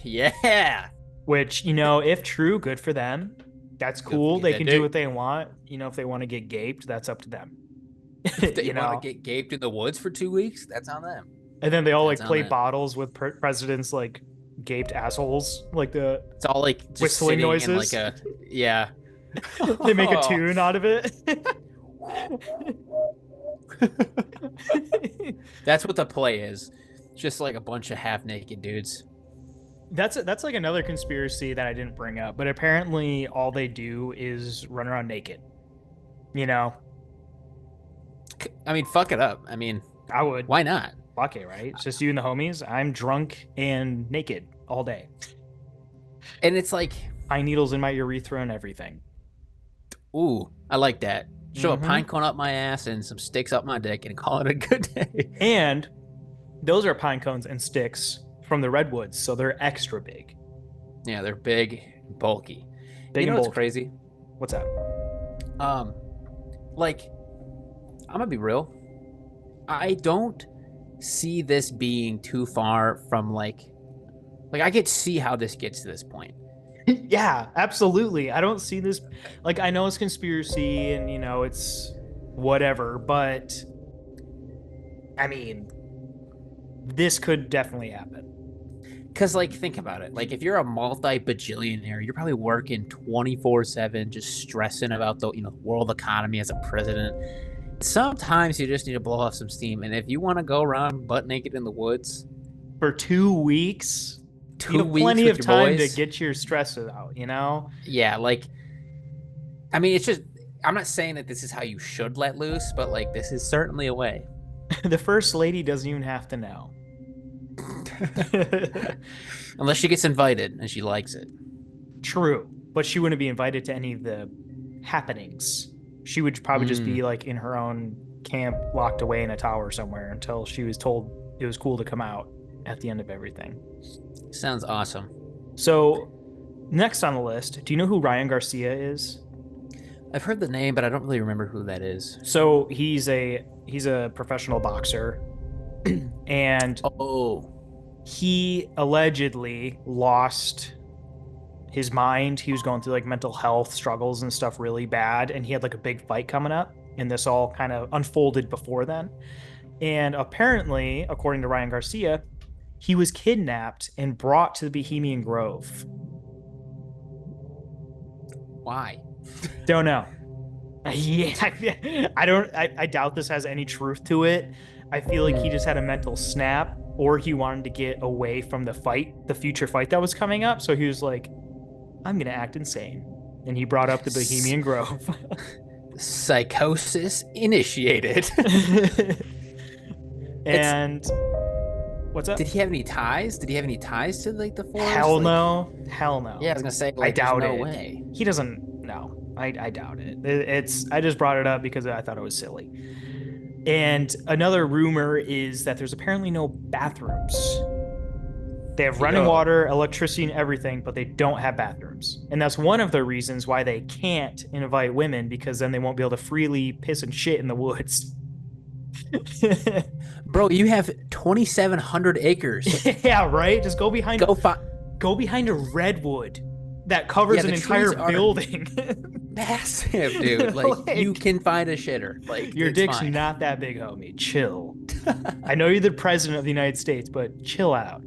[SPEAKER 1] Yeah.
[SPEAKER 2] Which, you know, if true, good for them. That's cool. They can do what they want. You know, if they want to get gaped, that's up to them.
[SPEAKER 1] If they want to get gaped in the woods for 2 weeks, that's on them.
[SPEAKER 2] And then they all play bottles with presidents like gaped assholes, like
[SPEAKER 1] it's all like just
[SPEAKER 2] whistling noises.
[SPEAKER 1] Like yeah.
[SPEAKER 2] They make a tune out of it.
[SPEAKER 1] That's what the play is. It's just like a bunch of half-naked dudes.
[SPEAKER 2] That's like another conspiracy that I didn't bring up, but apparently all they do is run around naked. You know?
[SPEAKER 1] I mean, fuck it up. I mean,
[SPEAKER 2] I would.
[SPEAKER 1] Why not?
[SPEAKER 2] Fuck it, right? It's just you and the homies. I'm drunk and naked all day.
[SPEAKER 1] And it's like
[SPEAKER 2] pine needles in my urethra and everything.
[SPEAKER 1] Ooh, I like that. Show a pine cone up my ass and some sticks up my dick and call it a good day.
[SPEAKER 2] And Those are pine cones and sticks from the redwoods, so they're extra big.
[SPEAKER 1] Yeah, they're big, bulky.
[SPEAKER 2] Big
[SPEAKER 1] You know
[SPEAKER 2] and
[SPEAKER 1] what's
[SPEAKER 2] bulky.
[SPEAKER 1] crazy?
[SPEAKER 2] What's that?
[SPEAKER 1] Um, like I'm gonna be real. I don't see this being too far from like I could see how this gets to this point.
[SPEAKER 2] Yeah, absolutely. I don't see this like I know it's conspiracy and it's whatever, but I mean, this could definitely happen.
[SPEAKER 1] Cause like think about it. Like if you're a multi-bajillionaire, you're probably working 24/7, just stressing about the world economy as a president. Sometimes you just need to blow off some steam. And if you want to go around butt naked in the woods
[SPEAKER 2] For 2 weeks, you
[SPEAKER 1] two
[SPEAKER 2] have
[SPEAKER 1] weeks
[SPEAKER 2] plenty
[SPEAKER 1] with
[SPEAKER 2] of
[SPEAKER 1] your
[SPEAKER 2] time to
[SPEAKER 1] boys,
[SPEAKER 2] get your stresses out.
[SPEAKER 1] yeah, like I mean it's just I'm not saying that this is how you should let loose, but like this is certainly a way.
[SPEAKER 2] The first lady doesn't even have to know.
[SPEAKER 1] Unless she gets invited and she likes it.
[SPEAKER 2] True, but she wouldn't be invited to any of the happenings. She would probably just be
[SPEAKER 1] Mm,
[SPEAKER 2] like in her own camp, locked away in a tower somewhere until she was told it was cool to come out at the end of everything.
[SPEAKER 1] sounds awesome.
[SPEAKER 2] So, next on the list, do you know who Ryan Garcia is?
[SPEAKER 1] I've heard the name, but I don't really remember who that is.
[SPEAKER 2] So, he's a professional boxer and
[SPEAKER 1] Oh,
[SPEAKER 2] he allegedly lost his mind. He was going through like mental health struggles and stuff really bad. And he had like a big fight coming up. And this all kind of unfolded before then. And apparently, according to Ryan Garcia, he was kidnapped and brought to the Bohemian Grove.
[SPEAKER 1] why?
[SPEAKER 2] Don't know. Yeah, I doubt this has any truth to it. I feel like he just had a mental snap or he wanted to get away from the future fight that was coming up. So he was like, I'm going to act insane. And he brought up the
[SPEAKER 1] S-
[SPEAKER 2] Bohemian Grove.
[SPEAKER 1] Psychosis initiated. It's
[SPEAKER 2] And what's up?
[SPEAKER 1] did he have any ties? Did he have any ties to like the forest?
[SPEAKER 2] Hell
[SPEAKER 1] Like,
[SPEAKER 2] no. Hell no.
[SPEAKER 1] yeah, I was gonna say
[SPEAKER 2] I
[SPEAKER 1] like, there's
[SPEAKER 2] doubt
[SPEAKER 1] no
[SPEAKER 2] it.
[SPEAKER 1] way.
[SPEAKER 2] He doesn't. No, I doubt it. I just brought it up because I thought it was silly. And another rumor is that there's apparently no bathrooms. They have running
[SPEAKER 1] Yo,
[SPEAKER 2] water, electricity, and everything, but they don't have bathrooms. And that's one of the reasons why they can't invite women because then they won't be able to freely piss and shit in the woods.
[SPEAKER 1] bro, you have 2,700 acres.
[SPEAKER 2] Yeah, right. Just
[SPEAKER 1] Go find.
[SPEAKER 2] go behind a redwood that covers
[SPEAKER 1] Yeah,
[SPEAKER 2] an
[SPEAKER 1] the
[SPEAKER 2] entire
[SPEAKER 1] trees are
[SPEAKER 2] building.
[SPEAKER 1] massive, dude. Like you
[SPEAKER 2] Like,
[SPEAKER 1] can find a shitter. Like
[SPEAKER 2] your
[SPEAKER 1] it's
[SPEAKER 2] dick's
[SPEAKER 1] fine.
[SPEAKER 2] not that big, homie. Chill. I know you're the president of the United States, but chill out.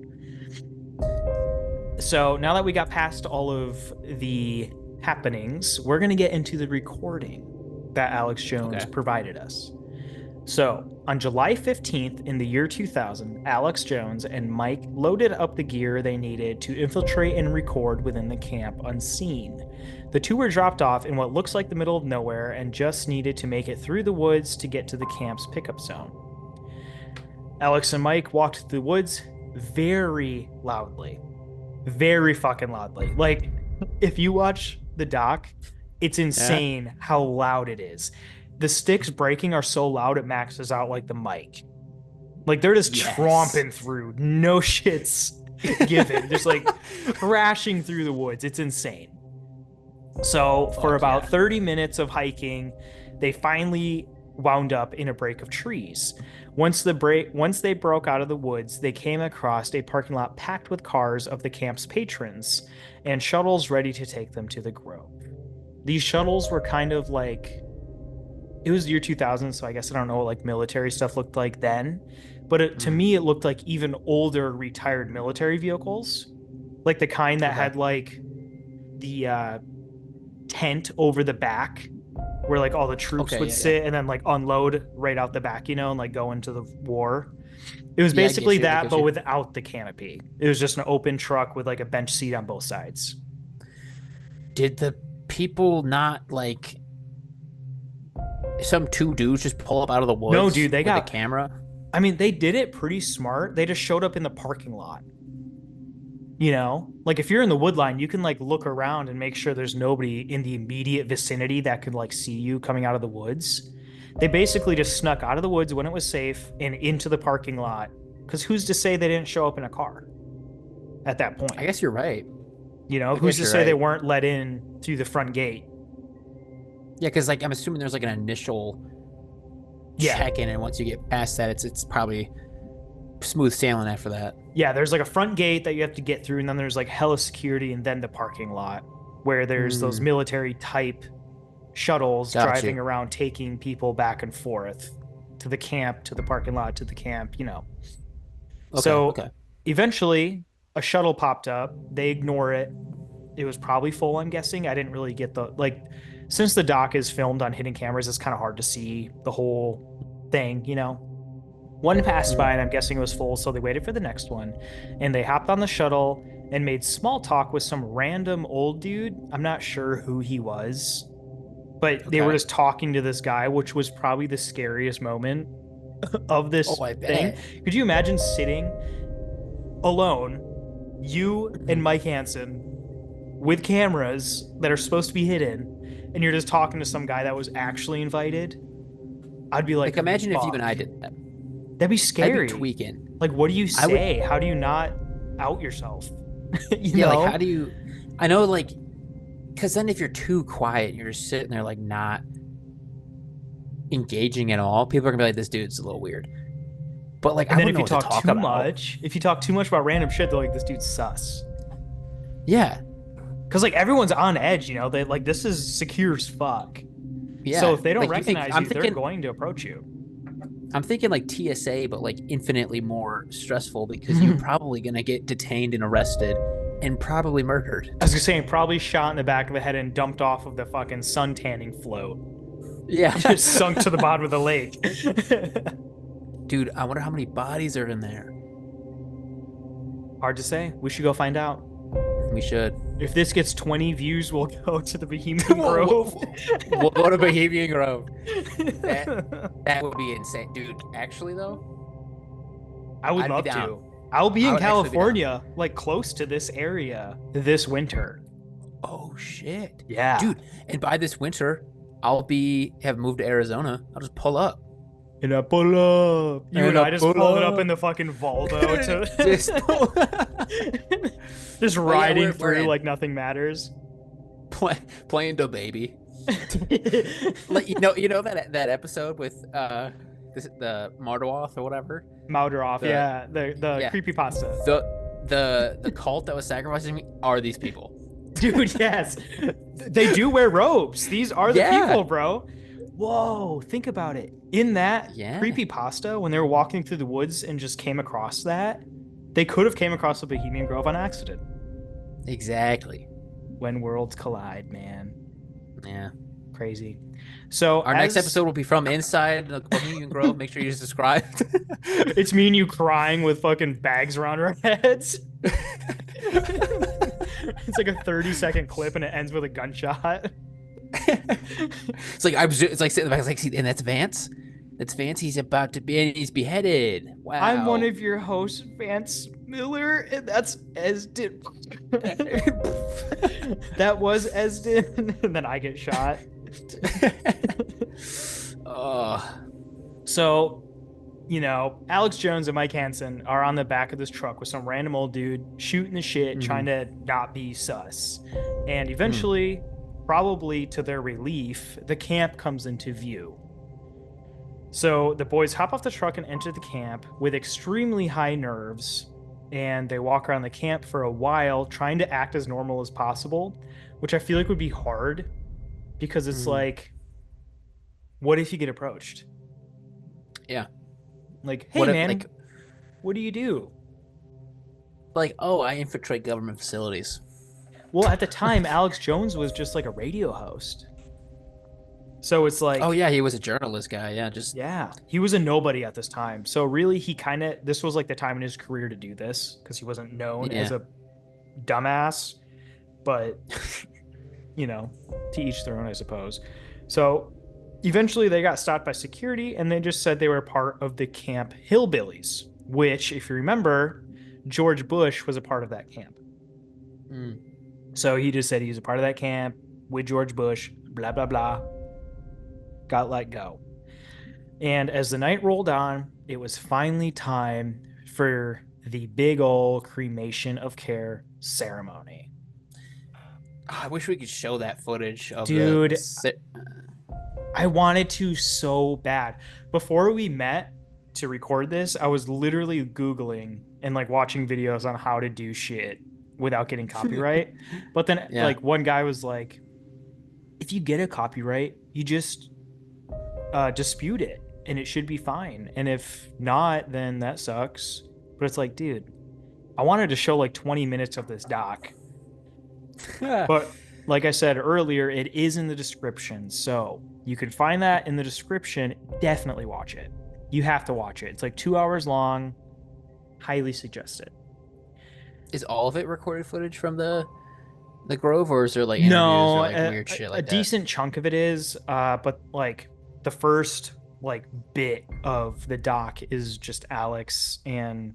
[SPEAKER 2] So now that we got past all of the happenings, we're going to get into the recording that Alex Jones
[SPEAKER 1] Okay.
[SPEAKER 2] provided us. So, on July 15th in the year 2000, Alex Jones and Mike loaded up the gear they needed to infiltrate and record within the camp unseen. The two were dropped off in what looks like the middle of nowhere and just needed to make it through the woods to get to the camp's pickup zone. Alex and Mike walked through the woods very loudly. Very fucking loudly. Like, if you watch the doc, it's
[SPEAKER 1] Yeah.
[SPEAKER 2] insane how loud it is. The sticks breaking are so loud it maxes out like the mic. Like they're just
[SPEAKER 1] Yes.
[SPEAKER 2] tromping through. No shits given. Just like crashing through the woods. It's insane. So for
[SPEAKER 1] Fuck
[SPEAKER 2] about
[SPEAKER 1] yeah.
[SPEAKER 2] 30 minutes of hiking, they finally wound up in a break of trees. Once they broke out of the woods, they came across a parking lot packed with cars of the camp's patrons and shuttles ready to take them to the grove. These shuttles were kind of like it was the year 2000, so I guess I don't know what like military stuff looked like then, but to
[SPEAKER 1] Mm,
[SPEAKER 2] me it looked like even older retired military vehicles, like the kind that
[SPEAKER 1] okay.
[SPEAKER 2] had like the tent over the back where like all the troops
[SPEAKER 1] Okay.
[SPEAKER 2] would
[SPEAKER 1] Yeah. Yeah.
[SPEAKER 2] sit and then like unload right out the back, and like go into the war. It was
[SPEAKER 1] Yeah. I get
[SPEAKER 2] basically
[SPEAKER 1] you. I
[SPEAKER 2] that,
[SPEAKER 1] get
[SPEAKER 2] but
[SPEAKER 1] you.
[SPEAKER 2] without the canopy. It was just an open truck with like a bench seat on both sides.
[SPEAKER 1] Did the people not like some two dudes just pull up out of the
[SPEAKER 2] No,
[SPEAKER 1] woods
[SPEAKER 2] dude, they
[SPEAKER 1] with a
[SPEAKER 2] got,
[SPEAKER 1] camera?
[SPEAKER 2] I mean, they did it pretty smart. They just showed up in the parking lot. Like if you're in the wood line, you can like look around and make sure there's nobody in the immediate vicinity that could like see you coming out of the woods. They basically just snuck out of the woods when it was safe and into the parking lot Because who's to say they didn't show up in a car at that
[SPEAKER 1] I
[SPEAKER 2] point?
[SPEAKER 1] guess you're right.
[SPEAKER 2] You know,
[SPEAKER 1] I
[SPEAKER 2] who's
[SPEAKER 1] guess
[SPEAKER 2] to
[SPEAKER 1] you're
[SPEAKER 2] say they
[SPEAKER 1] right.
[SPEAKER 2] weren't let in through the front gate?
[SPEAKER 1] Yeah, because like I'm assuming there's like an initial
[SPEAKER 2] Yeah.
[SPEAKER 1] check in, and once you get past that, it's probably smooth sailing after that.
[SPEAKER 2] Yeah, there's like a front gate that you have to get through, and then there's like hella security, and then the parking lot where there's those
[SPEAKER 1] Hmm.
[SPEAKER 2] military type shuttles
[SPEAKER 1] Got
[SPEAKER 2] driving
[SPEAKER 1] you.
[SPEAKER 2] around, taking people back and forth to the camp, to the parking lot, to the camp, you know.
[SPEAKER 1] Okay.
[SPEAKER 2] So
[SPEAKER 1] Okay.
[SPEAKER 2] eventually, a shuttle popped up. They ignore it. It was probably full, I'm guessing. I didn't really get the, like, since the doc is filmed on hidden cameras, it's kind of hard to see the whole thing, you know. One passed by, and I'm
[SPEAKER 1] Hmm.
[SPEAKER 2] guessing it was full, so they waited for the next one. And they hopped on the shuttle and made small talk with some random old dude. I'm not sure who he was, but they were
[SPEAKER 1] Okay.
[SPEAKER 2] just talking to this guy, which was probably the scariest moment of this
[SPEAKER 1] Oh, I
[SPEAKER 2] thing.
[SPEAKER 1] bet.
[SPEAKER 2] Could you imagine sitting alone, you and
[SPEAKER 1] Mhm.
[SPEAKER 2] Mike Hansen, with cameras that are supposed to be hidden, and you're just talking to some guy that was actually invited? I'd be
[SPEAKER 1] Like,
[SPEAKER 2] like,
[SPEAKER 1] imagine if you and
[SPEAKER 2] fuck.
[SPEAKER 1] I did that.
[SPEAKER 2] That'd be
[SPEAKER 1] I'd be
[SPEAKER 2] scary.
[SPEAKER 1] tweaking.
[SPEAKER 2] Like, what do you
[SPEAKER 1] I would.
[SPEAKER 2] say? How do you not out yourself? You
[SPEAKER 1] Yeah. Like, how
[SPEAKER 2] know?
[SPEAKER 1] do you? I know. Like, because then if you're too quiet, you're just sitting there like not engaging at all. People are gonna be like, "This dude's a little weird." But like,
[SPEAKER 2] And
[SPEAKER 1] I
[SPEAKER 2] then
[SPEAKER 1] wouldn't
[SPEAKER 2] if
[SPEAKER 1] know
[SPEAKER 2] you
[SPEAKER 1] what to
[SPEAKER 2] talk
[SPEAKER 1] talk
[SPEAKER 2] too
[SPEAKER 1] about.
[SPEAKER 2] much, if you talk too much about random shit, they're like, this dude's sus.
[SPEAKER 1] Yeah.
[SPEAKER 2] Because like everyone's on edge, you know? They like this is secure as fuck. So
[SPEAKER 1] Yeah.
[SPEAKER 2] if they don't
[SPEAKER 1] Like you think
[SPEAKER 2] recognize you, they're going to approach you.
[SPEAKER 1] I'm thinking like TSA, but like infinitely more stressful because you're probably gonna get detained and arrested and probably murdered.
[SPEAKER 2] I was just saying, probably shot in the back of the head and dumped off of the fucking sun tanning float.
[SPEAKER 1] Yeah.
[SPEAKER 2] Just sunk to the bottom of the lake.
[SPEAKER 1] Dude, I wonder how many bodies are in there.
[SPEAKER 2] Hard to say. We should go find out.
[SPEAKER 1] We should.
[SPEAKER 2] If this gets 20 views, we'll go to the Bohemian Grove.
[SPEAKER 1] We'll go to Bohemian Grove. That that would be insane, dude. Actually, though,
[SPEAKER 2] I would
[SPEAKER 1] I'd be
[SPEAKER 2] love
[SPEAKER 1] down.
[SPEAKER 2] to. I'll be
[SPEAKER 1] I
[SPEAKER 2] in
[SPEAKER 1] would actually be down.
[SPEAKER 2] California, like close to this area this winter.
[SPEAKER 1] Oh shit,
[SPEAKER 2] Yeah.
[SPEAKER 1] dude! And by this winter, I'll be have moved to Arizona. I'll just pull up
[SPEAKER 2] And I pull up. You and
[SPEAKER 1] and I
[SPEAKER 2] I just
[SPEAKER 1] pull
[SPEAKER 2] pulling up in
[SPEAKER 1] up.
[SPEAKER 2] the fucking Volvo
[SPEAKER 1] Just pull.
[SPEAKER 2] to just
[SPEAKER 1] Oh yeah,
[SPEAKER 2] riding
[SPEAKER 1] we're
[SPEAKER 2] through
[SPEAKER 1] in
[SPEAKER 2] like nothing matters.
[SPEAKER 1] playing the baby. Like you know that episode with the Mardoth or whatever.
[SPEAKER 2] Mauderoff,
[SPEAKER 1] The
[SPEAKER 2] yeah. The
[SPEAKER 1] Yeah,
[SPEAKER 2] creepy pasta.
[SPEAKER 1] the cult that was sacrificing me are these people.
[SPEAKER 2] Dude, yes. They do wear robes. These are the
[SPEAKER 1] Yeah,
[SPEAKER 2] people, bro. Whoa, think about it. In that
[SPEAKER 1] yeah,
[SPEAKER 2] creepy pasta, when they were walking through the woods and just came across that, they could have came across the Bohemian Grove on accident.
[SPEAKER 1] exactly.
[SPEAKER 2] When worlds collide, man.
[SPEAKER 1] Yeah.
[SPEAKER 2] Crazy. So
[SPEAKER 1] Our next
[SPEAKER 2] as
[SPEAKER 1] episode will be from inside the Bohemian Grove. Make sure you subscribe.
[SPEAKER 2] it's me and you crying with fucking bags around our heads. It's like a 30-second clip and it ends with a gunshot.
[SPEAKER 1] It's like it's like sitting back, it's like, see, and that's Vance. That's Vance. He's about to be, and he's beheaded.
[SPEAKER 2] I'm one
[SPEAKER 1] Wow.
[SPEAKER 2] of your hosts, Vance Miller, and that's Esdin. That was Esdin, and then I get shot.
[SPEAKER 1] Oh,
[SPEAKER 2] So, you know, Alex Jones and Mike Hansen are on the back of this truck with some random old dude shooting the shit,
[SPEAKER 1] mm-hmm.
[SPEAKER 2] trying to not be sus. And
[SPEAKER 1] Mm.
[SPEAKER 2] eventually, probably to their relief, the camp comes into view. So the boys hop off the truck and enter the camp with extremely high nerves. And they walk around the camp for a while, trying to act as normal as possible, which I feel like would be hard because it's
[SPEAKER 1] Mm.
[SPEAKER 2] like, what if you get approached?
[SPEAKER 1] Yeah.
[SPEAKER 2] Like, hey
[SPEAKER 1] What if
[SPEAKER 2] man, what do you do?
[SPEAKER 1] oh, I infiltrate government facilities.
[SPEAKER 2] Well, at the time, Alex Jones was just like a radio host. So it's
[SPEAKER 1] Oh
[SPEAKER 2] like,
[SPEAKER 1] yeah, he was a journalist guy. Yeah, just
[SPEAKER 2] yeah, he was a nobody at this time. So really, this was like the time in his career to do this because he wasn't known as
[SPEAKER 1] yeah.
[SPEAKER 2] a dumbass, but you know, to each their own, I suppose. So eventually they got stopped by security and they just said they were part of the Camp Hillbillies, which, if you remember, George Bush was a part of that camp.
[SPEAKER 1] Mm.
[SPEAKER 2] So he just said he was a part of that camp with George Bush, blah, blah, blah. Got let go. And as the night rolled on, it was finally time for the big ol' cremation of care ceremony.
[SPEAKER 1] I wish we could show that footage of the.
[SPEAKER 2] Dude, I wanted to so bad. Before we met to record this, I was literally Googling and like watching videos on how to do shit without getting copyright. But then
[SPEAKER 1] Yeah.
[SPEAKER 2] like one guy was like, if you get a copyright, you just dispute it and it should be fine. And if not, then that sucks. But it's like, dude, I wanted to show like 20 minutes of this doc. But like I said earlier, it is in the description. So you can find that in the description. Definitely watch it. You have to watch it. It's like 2 hours long. Highly suggest it.
[SPEAKER 1] Is all of it recorded footage from the Grove, or is there like interviews or
[SPEAKER 2] No,
[SPEAKER 1] like weird shit
[SPEAKER 2] a
[SPEAKER 1] like that?
[SPEAKER 2] decent chunk of it is, but like the first like bit of the doc is just Alex and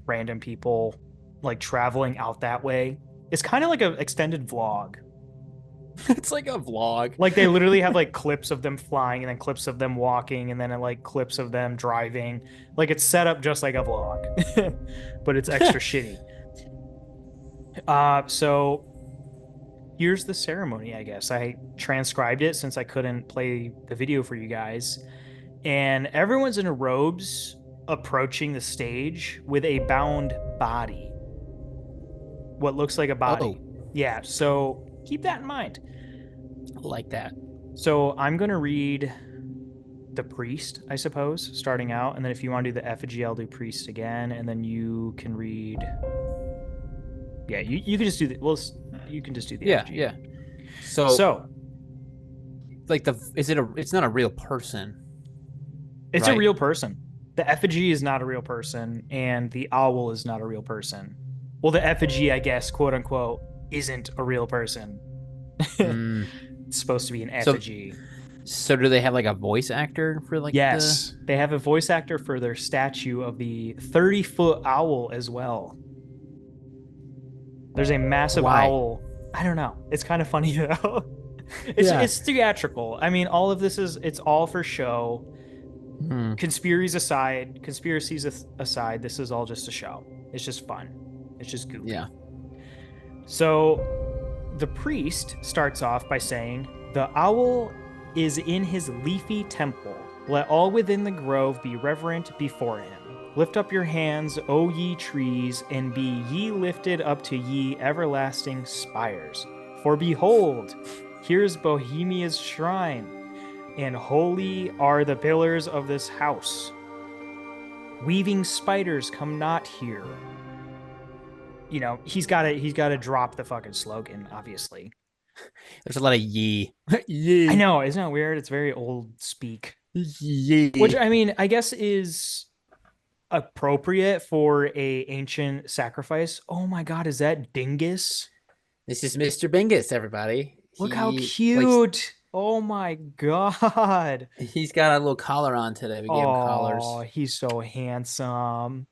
[SPEAKER 2] random people like traveling out that way. It's kind of like an extended vlog.
[SPEAKER 1] It's like a vlog.
[SPEAKER 2] Like they literally have like clips of them flying and then clips of them walking and then like clips of them driving. Like it's set up just like a vlog, but it's extra shitty. So here's the ceremony, I guess. I transcribed it since I couldn't play the video for you guys. And everyone's in robes approaching the stage with a bound body. What looks like a body.
[SPEAKER 1] Oh.
[SPEAKER 2] Yeah, so keep that in mind.
[SPEAKER 1] Like that.
[SPEAKER 2] So I'm going to read the priest, I suppose, starting out. And then if you want to do the effigy, I'll do priest again. And then you can read. Yeah, you can just do the. Well, you can just do the effigy.
[SPEAKER 1] Yeah. So like it's not a real person.
[SPEAKER 2] It's
[SPEAKER 1] right?
[SPEAKER 2] a real person. The effigy is not a real person, and the owl is not a real person. Well, the effigy, I guess, quote unquote, isn't a real person. It's supposed to be an effigy.
[SPEAKER 1] So do they have like a voice actor for like
[SPEAKER 2] yes, they have a voice actor for their statue of the 30-foot owl as well. There's a massive owl. I don't know. It's kind of funny though. It's theatrical. I mean, all of this it's all for show. Conspiracies aside, this is all just a show. It's just fun. It's just goofy.
[SPEAKER 1] Yeah.
[SPEAKER 2] So the priest starts off by saying, "The owl is in his leafy temple. Let all within the grove be reverent before him. Lift up your hands, O ye trees, and be ye lifted up to ye everlasting spires. For behold, here's Bohemia's shrine, and holy are the pillars of this house. Weaving spiders come not here." You know, he's got to drop the fucking slogan, obviously.
[SPEAKER 1] There's a lot of ye.
[SPEAKER 2] Ye. I know, isn't it weird? It's very old speak. Ye. Which I mean, I guess is appropriate for a ancient sacrifice. Oh my god, is that Dingus?
[SPEAKER 1] This is Mr. Bingus, everybody.
[SPEAKER 2] Look how cute. Oh my god.
[SPEAKER 1] He's got a little collar on today. We gave him collars.
[SPEAKER 2] Oh, he's so handsome.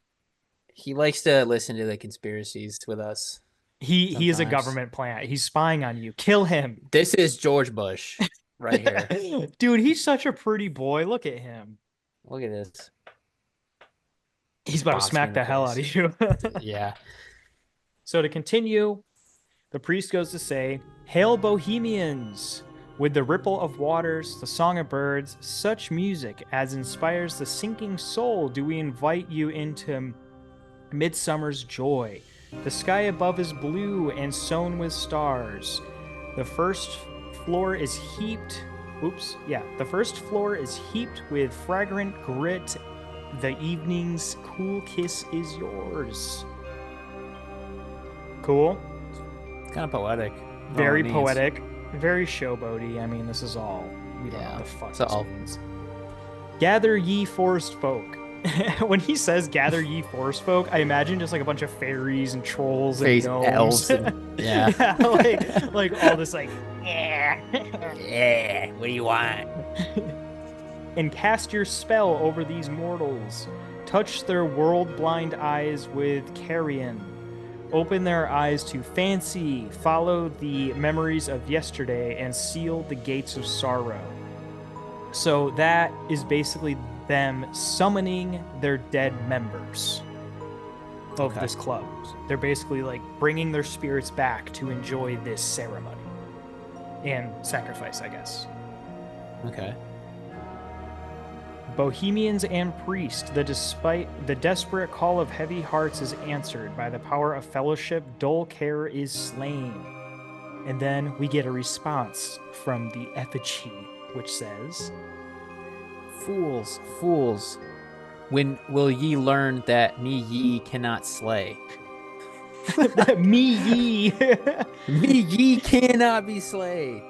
[SPEAKER 1] He likes to listen to the conspiracies with us.
[SPEAKER 2] He is a government plant. He's spying on you. Kill him.
[SPEAKER 1] This is George Bush right here.
[SPEAKER 2] Dude, he's such a pretty boy. Look at him.
[SPEAKER 1] Look at this.
[SPEAKER 2] He's about to smack the hell out of you.
[SPEAKER 1] Yeah.
[SPEAKER 2] So to continue, the priest goes to say, "Hail Bohemians! With the ripple of waters, the song of birds, such music as inspires the sinking soul, do we invite you into midsummer's joy. The sky above is blue and sown with stars. The first floor is heaped with fragrant grit. The evening's cool kiss is yours." Cool.
[SPEAKER 1] It's kind of poetic.
[SPEAKER 2] Very poetic. Very showboaty. I mean, this is all. We don't know what the fuck this means. "Gather ye forest folk." When he says "gather ye forest folk," I imagine just like a bunch of fairies and trolls and gnomes.
[SPEAKER 1] Elves. Yeah.
[SPEAKER 2] like all this like, yeah.
[SPEAKER 1] Yeah, what do you want?
[SPEAKER 2] "And cast your spell over these mortals. Touch their world-blind eyes with carrion. Open their eyes to fancy, follow the memories of yesterday, and seal the gates of sorrow." So that is basically them summoning their dead members. of
[SPEAKER 1] Okay.
[SPEAKER 2] this club. They're basically like bringing their spirits back to enjoy this ceremony and sacrifice, I guess.
[SPEAKER 1] Okay.
[SPEAKER 2] Bohemians and priest, despite the desperate call of heavy hearts is answered by the power of fellowship, dull care is slain. And then we get a response from the effigy, which says,
[SPEAKER 1] Fools, fools. When will ye learn that me ye cannot slay?
[SPEAKER 2] me ye.
[SPEAKER 1] Me ye cannot be slay.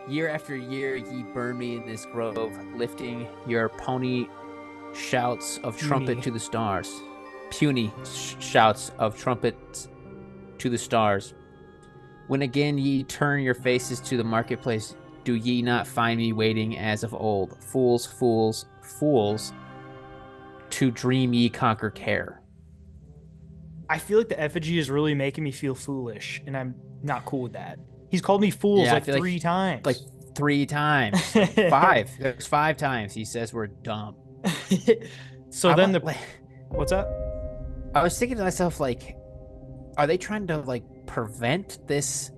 [SPEAKER 1] Year after year ye burn me in this grove, lifting your pony shouts of trumpet
[SPEAKER 2] Puny.
[SPEAKER 1] to the stars. Puny shouts of trumpets to the stars. When again ye turn your faces to the marketplace, do ye not find me waiting as of old? Fools, fools, fools, to dream ye conquer care.
[SPEAKER 2] I feel like the effigy is really making me feel foolish, and I'm not cool with that. He's called me fools
[SPEAKER 1] Yeah, I
[SPEAKER 2] like
[SPEAKER 1] feel like
[SPEAKER 2] 3 times.
[SPEAKER 1] 3 times, like five. There's 5 times he says we're dumb.
[SPEAKER 2] So
[SPEAKER 1] I
[SPEAKER 2] then
[SPEAKER 1] want like
[SPEAKER 2] what's up?
[SPEAKER 1] I was thinking to myself, like, are they trying to like prevent this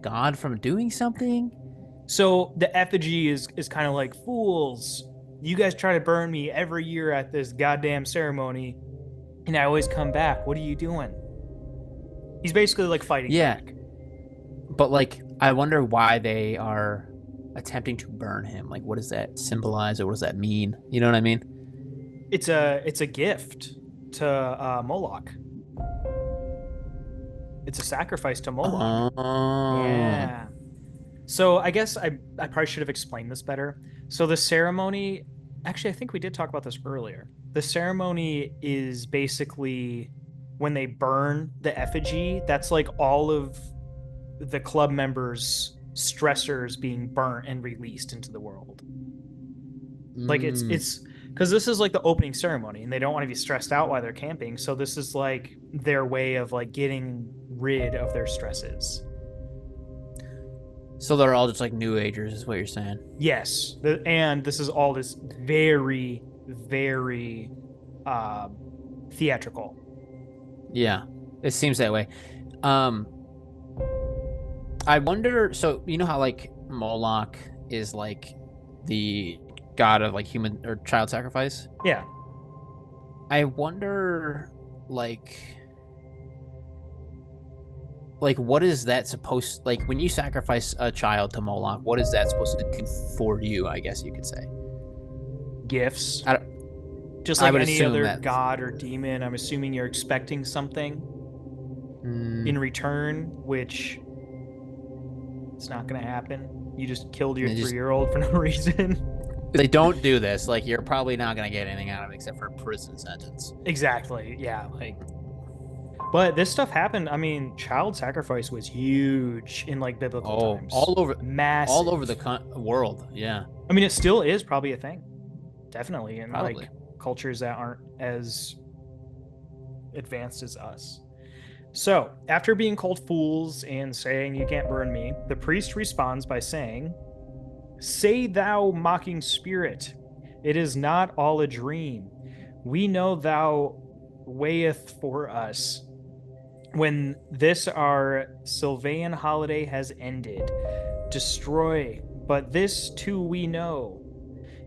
[SPEAKER 1] god from doing something?
[SPEAKER 2] So the effigy is kind of like, fools, you guys try to burn me every year at this goddamn ceremony, and I always come back. What are you doing? He's basically like fighting
[SPEAKER 1] Yeah,
[SPEAKER 2] back.
[SPEAKER 1] but like, I wonder why they are attempting to burn him. Like, what does that symbolize, or what does that mean? You know what I mean?
[SPEAKER 2] It's a gift to Moloch. It's a sacrifice to Moloch.
[SPEAKER 1] Oh,
[SPEAKER 2] Yeah. So I guess I probably should have explained this better. So the ceremony, actually, I think we did talk about this earlier. The ceremony is basically when they burn the effigy, that's like all of the club members' stressors being burnt and released into the world. Like it's because this is like the opening ceremony, and they don't want to be stressed out while they're camping. So this is like their way of like getting rid of their stresses.
[SPEAKER 1] so they're all just like New Agers, is what you're saying?
[SPEAKER 2] Yes, and this is all this very, very theatrical.
[SPEAKER 1] Yeah, it seems that way. Um, I wonder. So you know how like Moloch is like the god of like human or child sacrifice.
[SPEAKER 2] Yeah.
[SPEAKER 1] I wonder, like, what is that supposed like when you sacrifice a child to Moloch? What is that supposed to do for you? I guess you could say.
[SPEAKER 2] Gifts.
[SPEAKER 1] I,
[SPEAKER 2] Just
[SPEAKER 1] I
[SPEAKER 2] like
[SPEAKER 1] would
[SPEAKER 2] any
[SPEAKER 1] assume
[SPEAKER 2] other
[SPEAKER 1] that.
[SPEAKER 2] god or demon, I'm assuming you're expecting something in
[SPEAKER 1] Mm,
[SPEAKER 2] return, which it's not going to happen. You just killed your
[SPEAKER 1] they just
[SPEAKER 2] 3-year-old for no reason.
[SPEAKER 1] they don't do this. Like you're probably not gonna get anything out of it except for a prison sentence.
[SPEAKER 2] Exactly. Yeah. Like, but this stuff happened. I mean, child sacrifice was huge in like biblical
[SPEAKER 1] Oh,
[SPEAKER 2] times.
[SPEAKER 1] all over
[SPEAKER 2] Massive.
[SPEAKER 1] the world. Yeah,
[SPEAKER 2] I mean, it still is probably a thing. Definitely in
[SPEAKER 1] probably.
[SPEAKER 2] like cultures that aren't as advanced as us. So, after being called fools and saying, "You can't burn me," the priest responds by saying, "Say thou, mocking spirit, it is not all a dream. We know thou weigheth for us. When this our Sylvain holiday has ended, destroy, but this too we know.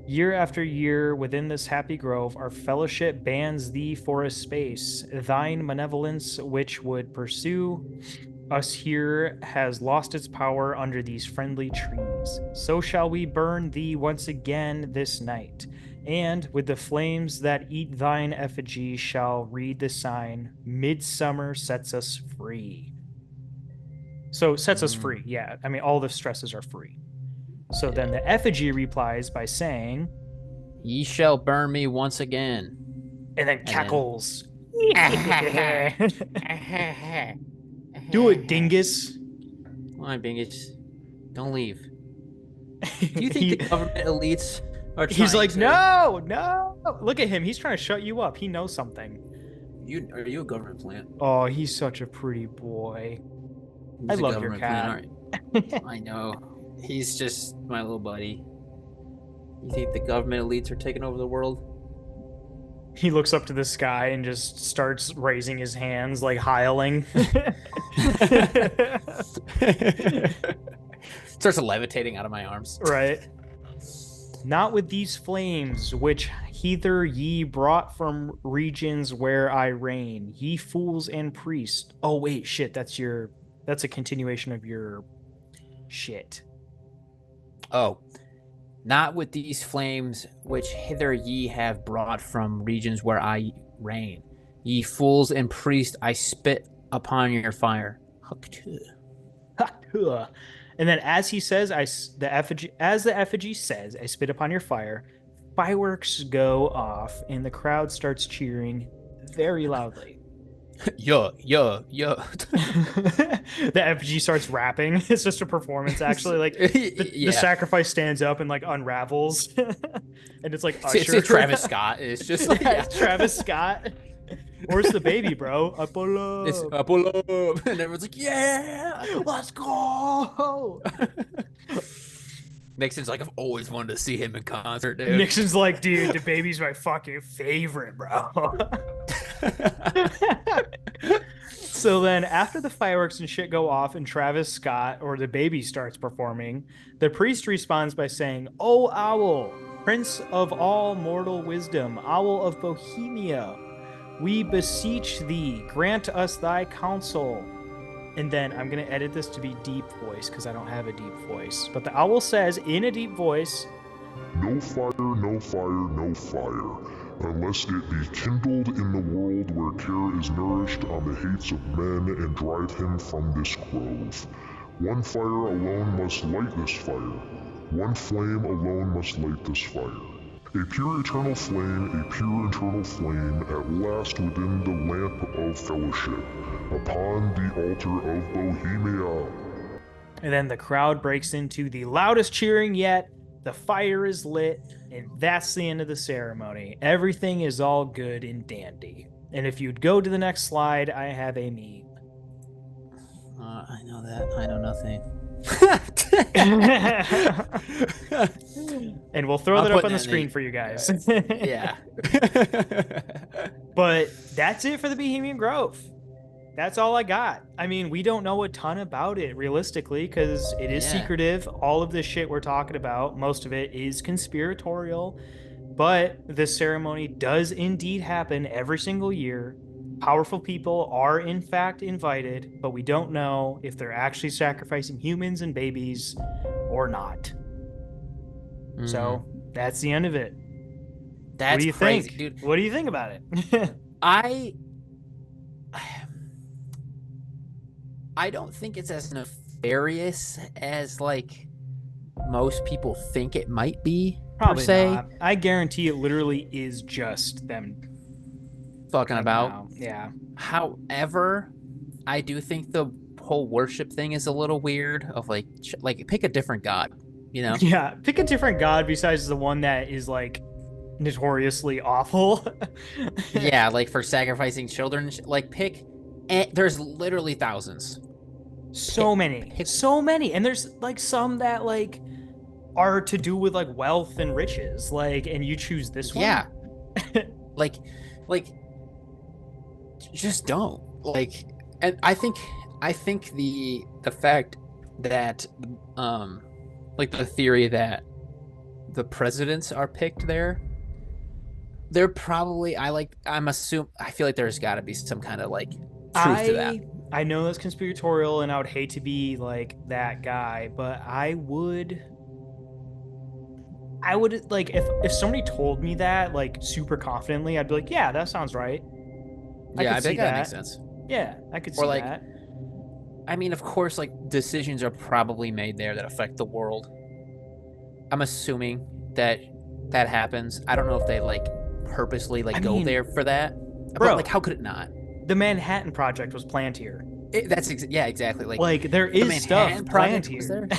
[SPEAKER 2] Year after year, within this happy grove, our fellowship bans thee for a space. Thine malevolence, which would pursue us here, has lost its power under these friendly trees. So shall we burn thee once again this night, and with the flames that eat thine effigy shall read the sign, Midsummer sets us free." So sets us free, yeah. I mean, all the stresses are free. So then the effigy replies by saying,
[SPEAKER 1] Ye shall burn me once again.
[SPEAKER 2] and then
[SPEAKER 1] And then
[SPEAKER 2] cackles. Do it, dingus.
[SPEAKER 1] come on, Bingus. Don't leave. Do you think the
[SPEAKER 2] he,
[SPEAKER 1] government elites are
[SPEAKER 2] he's
[SPEAKER 1] trying
[SPEAKER 2] like,
[SPEAKER 1] to
[SPEAKER 2] no, no. Look at him. He's trying to shut you up. He knows something.
[SPEAKER 1] are you a government plant?
[SPEAKER 2] Oh, he's such a pretty boy. I
[SPEAKER 1] He's a
[SPEAKER 2] love your
[SPEAKER 1] government plant,
[SPEAKER 2] cat.
[SPEAKER 1] aren't I know. He's just my little buddy. You think the government elites are taking over the world?
[SPEAKER 2] He looks up to the sky and just starts raising his hands like hiling.
[SPEAKER 1] Starts levitating out of my arms.
[SPEAKER 2] Right. Not with these flames, which hither ye brought from regions where I reign, ye fools and priests. Oh wait, shit, that's a continuation of your shit.
[SPEAKER 1] Oh, not with these flames which hither ye have brought from regions where I reign. Ye fools and priests, I spit upon your fire.
[SPEAKER 2] And then as he says, the effigy says, I spit upon your fire. Fireworks go off and the crowd starts cheering very loudly.
[SPEAKER 1] Yeah, yeah, yeah.
[SPEAKER 2] The effigy starts rapping. It's just a performance, actually. Like the
[SPEAKER 1] Yeah.
[SPEAKER 2] sacrifice stands up and like unravels, and it's like Usher.
[SPEAKER 1] It's Travis Scott. It's just like,
[SPEAKER 2] Yeah, it's Travis Scott. Where's the baby, bro?
[SPEAKER 1] It's
[SPEAKER 2] Apollo.
[SPEAKER 1] Apollo, and everyone's like, yeah,
[SPEAKER 2] Let's go.
[SPEAKER 1] Nixon's like, I've always wanted to see him in concert, dude.
[SPEAKER 2] Nixon's like, dude, the baby's my fucking favorite, bro. So then, after the fireworks and shit go off and Travis Scott or the baby starts performing, the priest responds by saying, "O owl, prince of all mortal wisdom, owl of Bohemia, we beseech thee, grant us thy counsel." And then I'm going to edit this to be deep voice because I don't have a deep voice. But the owl says in a deep voice,
[SPEAKER 3] No fire, no fire, no fire, unless it be kindled in the world where care is nourished on the hates of men and drive him from this grove. One fire alone must light this fire. One flame alone must light this fire. A pure eternal flame, a pure eternal flame, at last within the lamp of fellowship, upon the altar of Bohemia.
[SPEAKER 2] and then the crowd breaks into the loudest cheering yet. The fire is lit, and that's the end of the ceremony. Everything is all good and dandy. And if you'd go to the next slide, I have a meme.
[SPEAKER 1] I know that. I know nothing.
[SPEAKER 2] And we'll throw that up on the screen for you guys.
[SPEAKER 1] Yeah.
[SPEAKER 2] But that's it for the Bohemian Grove. That's all I got. I mean, we don't know a ton about it realistically because it is secretive. All of this shit we're talking about, most of it is conspiratorial. But this ceremony does indeed happen every single year. Powerful people are in fact invited, but we don't know if they're actually sacrificing humans and babies or not. Mm-hmm. So that's the end of it.
[SPEAKER 1] That's
[SPEAKER 2] what do you
[SPEAKER 1] crazy,
[SPEAKER 2] think?
[SPEAKER 1] dude.
[SPEAKER 2] What do you think about it?
[SPEAKER 1] I don't think it's as nefarious as like most people think it might be.
[SPEAKER 2] Probably
[SPEAKER 1] per se.
[SPEAKER 2] not. I guarantee it literally is just them
[SPEAKER 1] fucking about.
[SPEAKER 2] Now. Yeah.
[SPEAKER 1] However, I do think the whole worship thing is a little weird. Of like pick a different god, you know?
[SPEAKER 2] Yeah, pick a different god besides the one that is like notoriously awful.
[SPEAKER 1] Yeah, like for sacrificing children. Like pick. There's literally thousands.
[SPEAKER 2] So many, and there's like some that like are to do with like wealth and riches, like, and you choose this one.
[SPEAKER 1] Yeah, like, just don't like. And I think the fact that like the theory that the presidents are picked there, they're probably I feel like there's got to be some kind of like truth to that.
[SPEAKER 2] I know that's conspiratorial, and I would hate to be like that guy, but I would like if somebody told me that like super confidently, I'd be like, yeah, that sounds right.
[SPEAKER 1] Yeah, I think that makes sense.
[SPEAKER 2] Yeah, I could see
[SPEAKER 1] like,
[SPEAKER 2] that.
[SPEAKER 1] I mean, of course, like decisions are probably made there that affect the world. I'm assuming that happens. I don't know if they like purposely go there for that.
[SPEAKER 2] Bro,
[SPEAKER 1] but like, how could it not?
[SPEAKER 2] The Manhattan Project was planned here.
[SPEAKER 1] Exactly. Like
[SPEAKER 2] there is stuff planned here.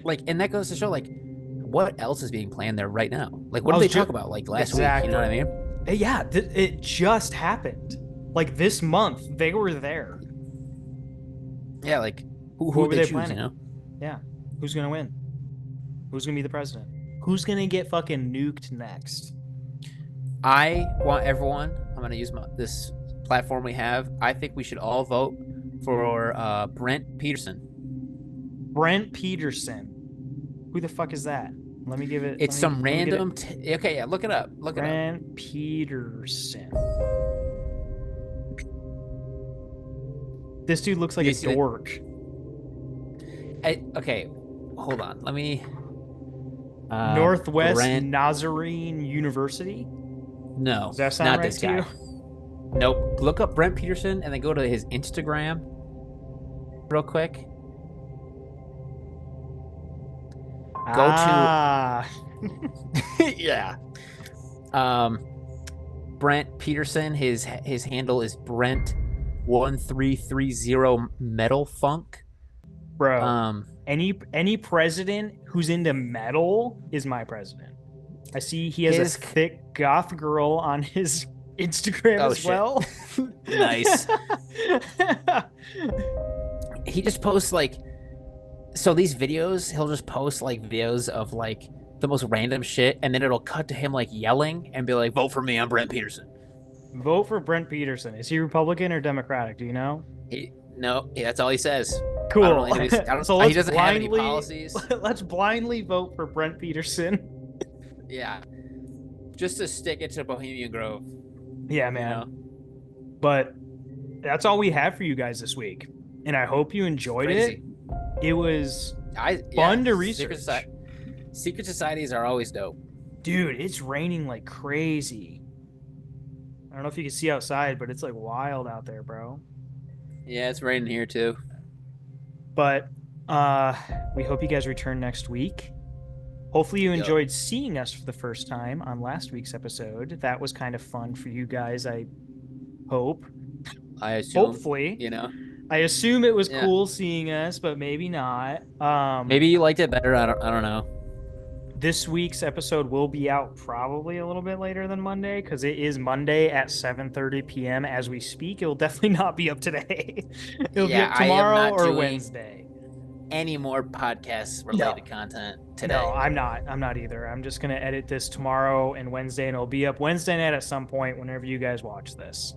[SPEAKER 1] Like, and that goes to show like what else is being planned there right now. Like, what did they talk about like last week? You know what I mean?
[SPEAKER 2] Yeah, it just happened. Like this month, they were there.
[SPEAKER 1] Yeah, like who were they choose?
[SPEAKER 2] Planning?
[SPEAKER 1] You know?
[SPEAKER 2] Yeah, who's gonna win? Who's gonna be the president? Who's gonna get fucking nuked next?
[SPEAKER 1] I want everyone. I'm gonna use this platform we have. I think we should all vote for Brent Peterson.
[SPEAKER 2] Brent Peterson. Who the fuck is that? Let me give it.
[SPEAKER 1] It's some random. Okay, yeah, look it up.
[SPEAKER 2] Brent Peterson. This dude looks like a dork.
[SPEAKER 1] Okay, hold on. Let me.
[SPEAKER 2] Northwest Nazarene University.
[SPEAKER 1] No,
[SPEAKER 2] does that sound
[SPEAKER 1] not
[SPEAKER 2] right
[SPEAKER 1] this
[SPEAKER 2] to
[SPEAKER 1] guy.
[SPEAKER 2] you?
[SPEAKER 1] Nope. Look up Brent Peterson and then go to his Instagram real quick. Go to yeah. Brent Peterson. His handle is Brent1330 Metal Funk.
[SPEAKER 2] Bro. Any president who's into metal is my president. I see he has a thick goth girl on his Instagram as well.
[SPEAKER 1] Nice. He just posts like, so these videos, he'll just post like videos of like the most random shit, and then it'll cut to him like yelling and be like, vote for me, I'm Brent Peterson.
[SPEAKER 2] Vote for Brent Peterson. Is he Republican or Democratic? Do you know?
[SPEAKER 1] No, that's all he says.
[SPEAKER 2] Cool.
[SPEAKER 1] So he doesn't have any policies.
[SPEAKER 2] Let's blindly vote for Brent Peterson.
[SPEAKER 1] Yeah. Just to stick it to Bohemian Grove.
[SPEAKER 2] Yeah, man. You know? But that's all we have for you guys this week. And I hope you enjoyed it. It was fun to research.
[SPEAKER 1] Secret societies are always dope.
[SPEAKER 2] Dude, it's raining like crazy. I don't know if you can see outside, but it's like wild out there, bro.
[SPEAKER 1] Yeah, it's raining here too.
[SPEAKER 2] But we hope you guys return next week. Hopefully you enjoyed seeing us for the first time on last week's episode. That was kind of fun for you guys, I hope.
[SPEAKER 1] I assume.
[SPEAKER 2] Hopefully.
[SPEAKER 1] You know.
[SPEAKER 2] I assume it was cool seeing us, but maybe not.
[SPEAKER 1] Maybe you liked it better. I don't know.
[SPEAKER 2] This week's episode will be out probably a little bit later than Monday because it is Monday at 7:30 p.m. as we speak. It will definitely not be up today. It'll be up tomorrow or Wednesday.
[SPEAKER 1] Any more podcast related content today?
[SPEAKER 2] No, I'm not. I'm not either. I'm just gonna edit this tomorrow and Wednesday, and it'll be up Wednesday night at some point whenever you guys watch this.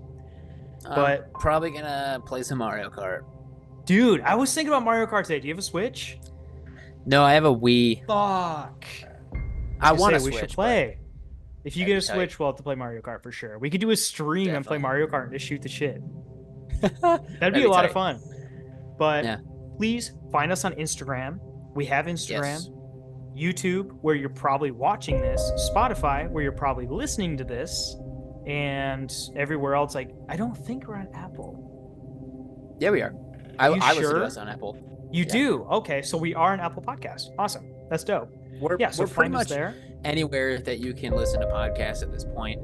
[SPEAKER 2] But
[SPEAKER 1] probably gonna play some Mario Kart.
[SPEAKER 2] Dude, I was thinking about Mario Kart today. Do you have a Switch?
[SPEAKER 1] No, I have a Wii.
[SPEAKER 2] Fuck.
[SPEAKER 1] I want to
[SPEAKER 2] Switch. We should play. If you get a Switch, we'll have to play Mario Kart for sure. We could do a stream and play Mario Kart and just shoot the shit. That'd be a lot of fun. But please find us on Instagram. We have Instagram. Yes. YouTube, where you're probably watching this. Spotify, where you're probably listening to this. And everywhere else. Like, I don't think we're on Apple.
[SPEAKER 1] Yeah, we are. I listen to us on Apple.
[SPEAKER 2] You do? Okay, so we are an Apple podcast. Awesome. That's dope.
[SPEAKER 1] We're pretty much there. Anywhere that you can listen to podcasts at this point.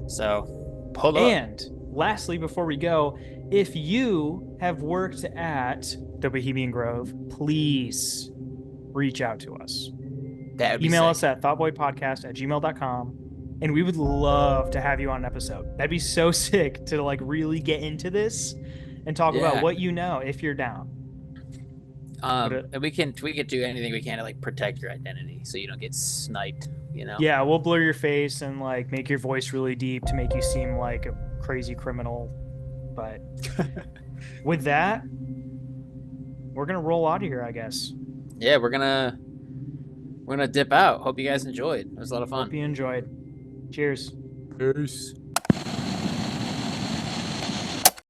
[SPEAKER 1] So pull up.
[SPEAKER 2] And lastly, before we go, if you have worked at the Bohemian Grove, please reach out to us. Email us at thoughtboypodcast@gmail.com, and we would love to have you on an episode. That'd be so sick to like really get into this and talk about what you know if you're down.
[SPEAKER 1] And we could do anything we can to like protect your identity so you don't get sniped, you know?
[SPEAKER 2] Yeah, we'll blur your face and like make your voice really deep to make you seem like a crazy criminal. But with that, we're gonna roll out of here, I guess.
[SPEAKER 1] Yeah, we're gonna dip out. Hope you guys enjoyed. It was a lot of fun.
[SPEAKER 2] Hope you enjoyed. Cheers.
[SPEAKER 1] Peace.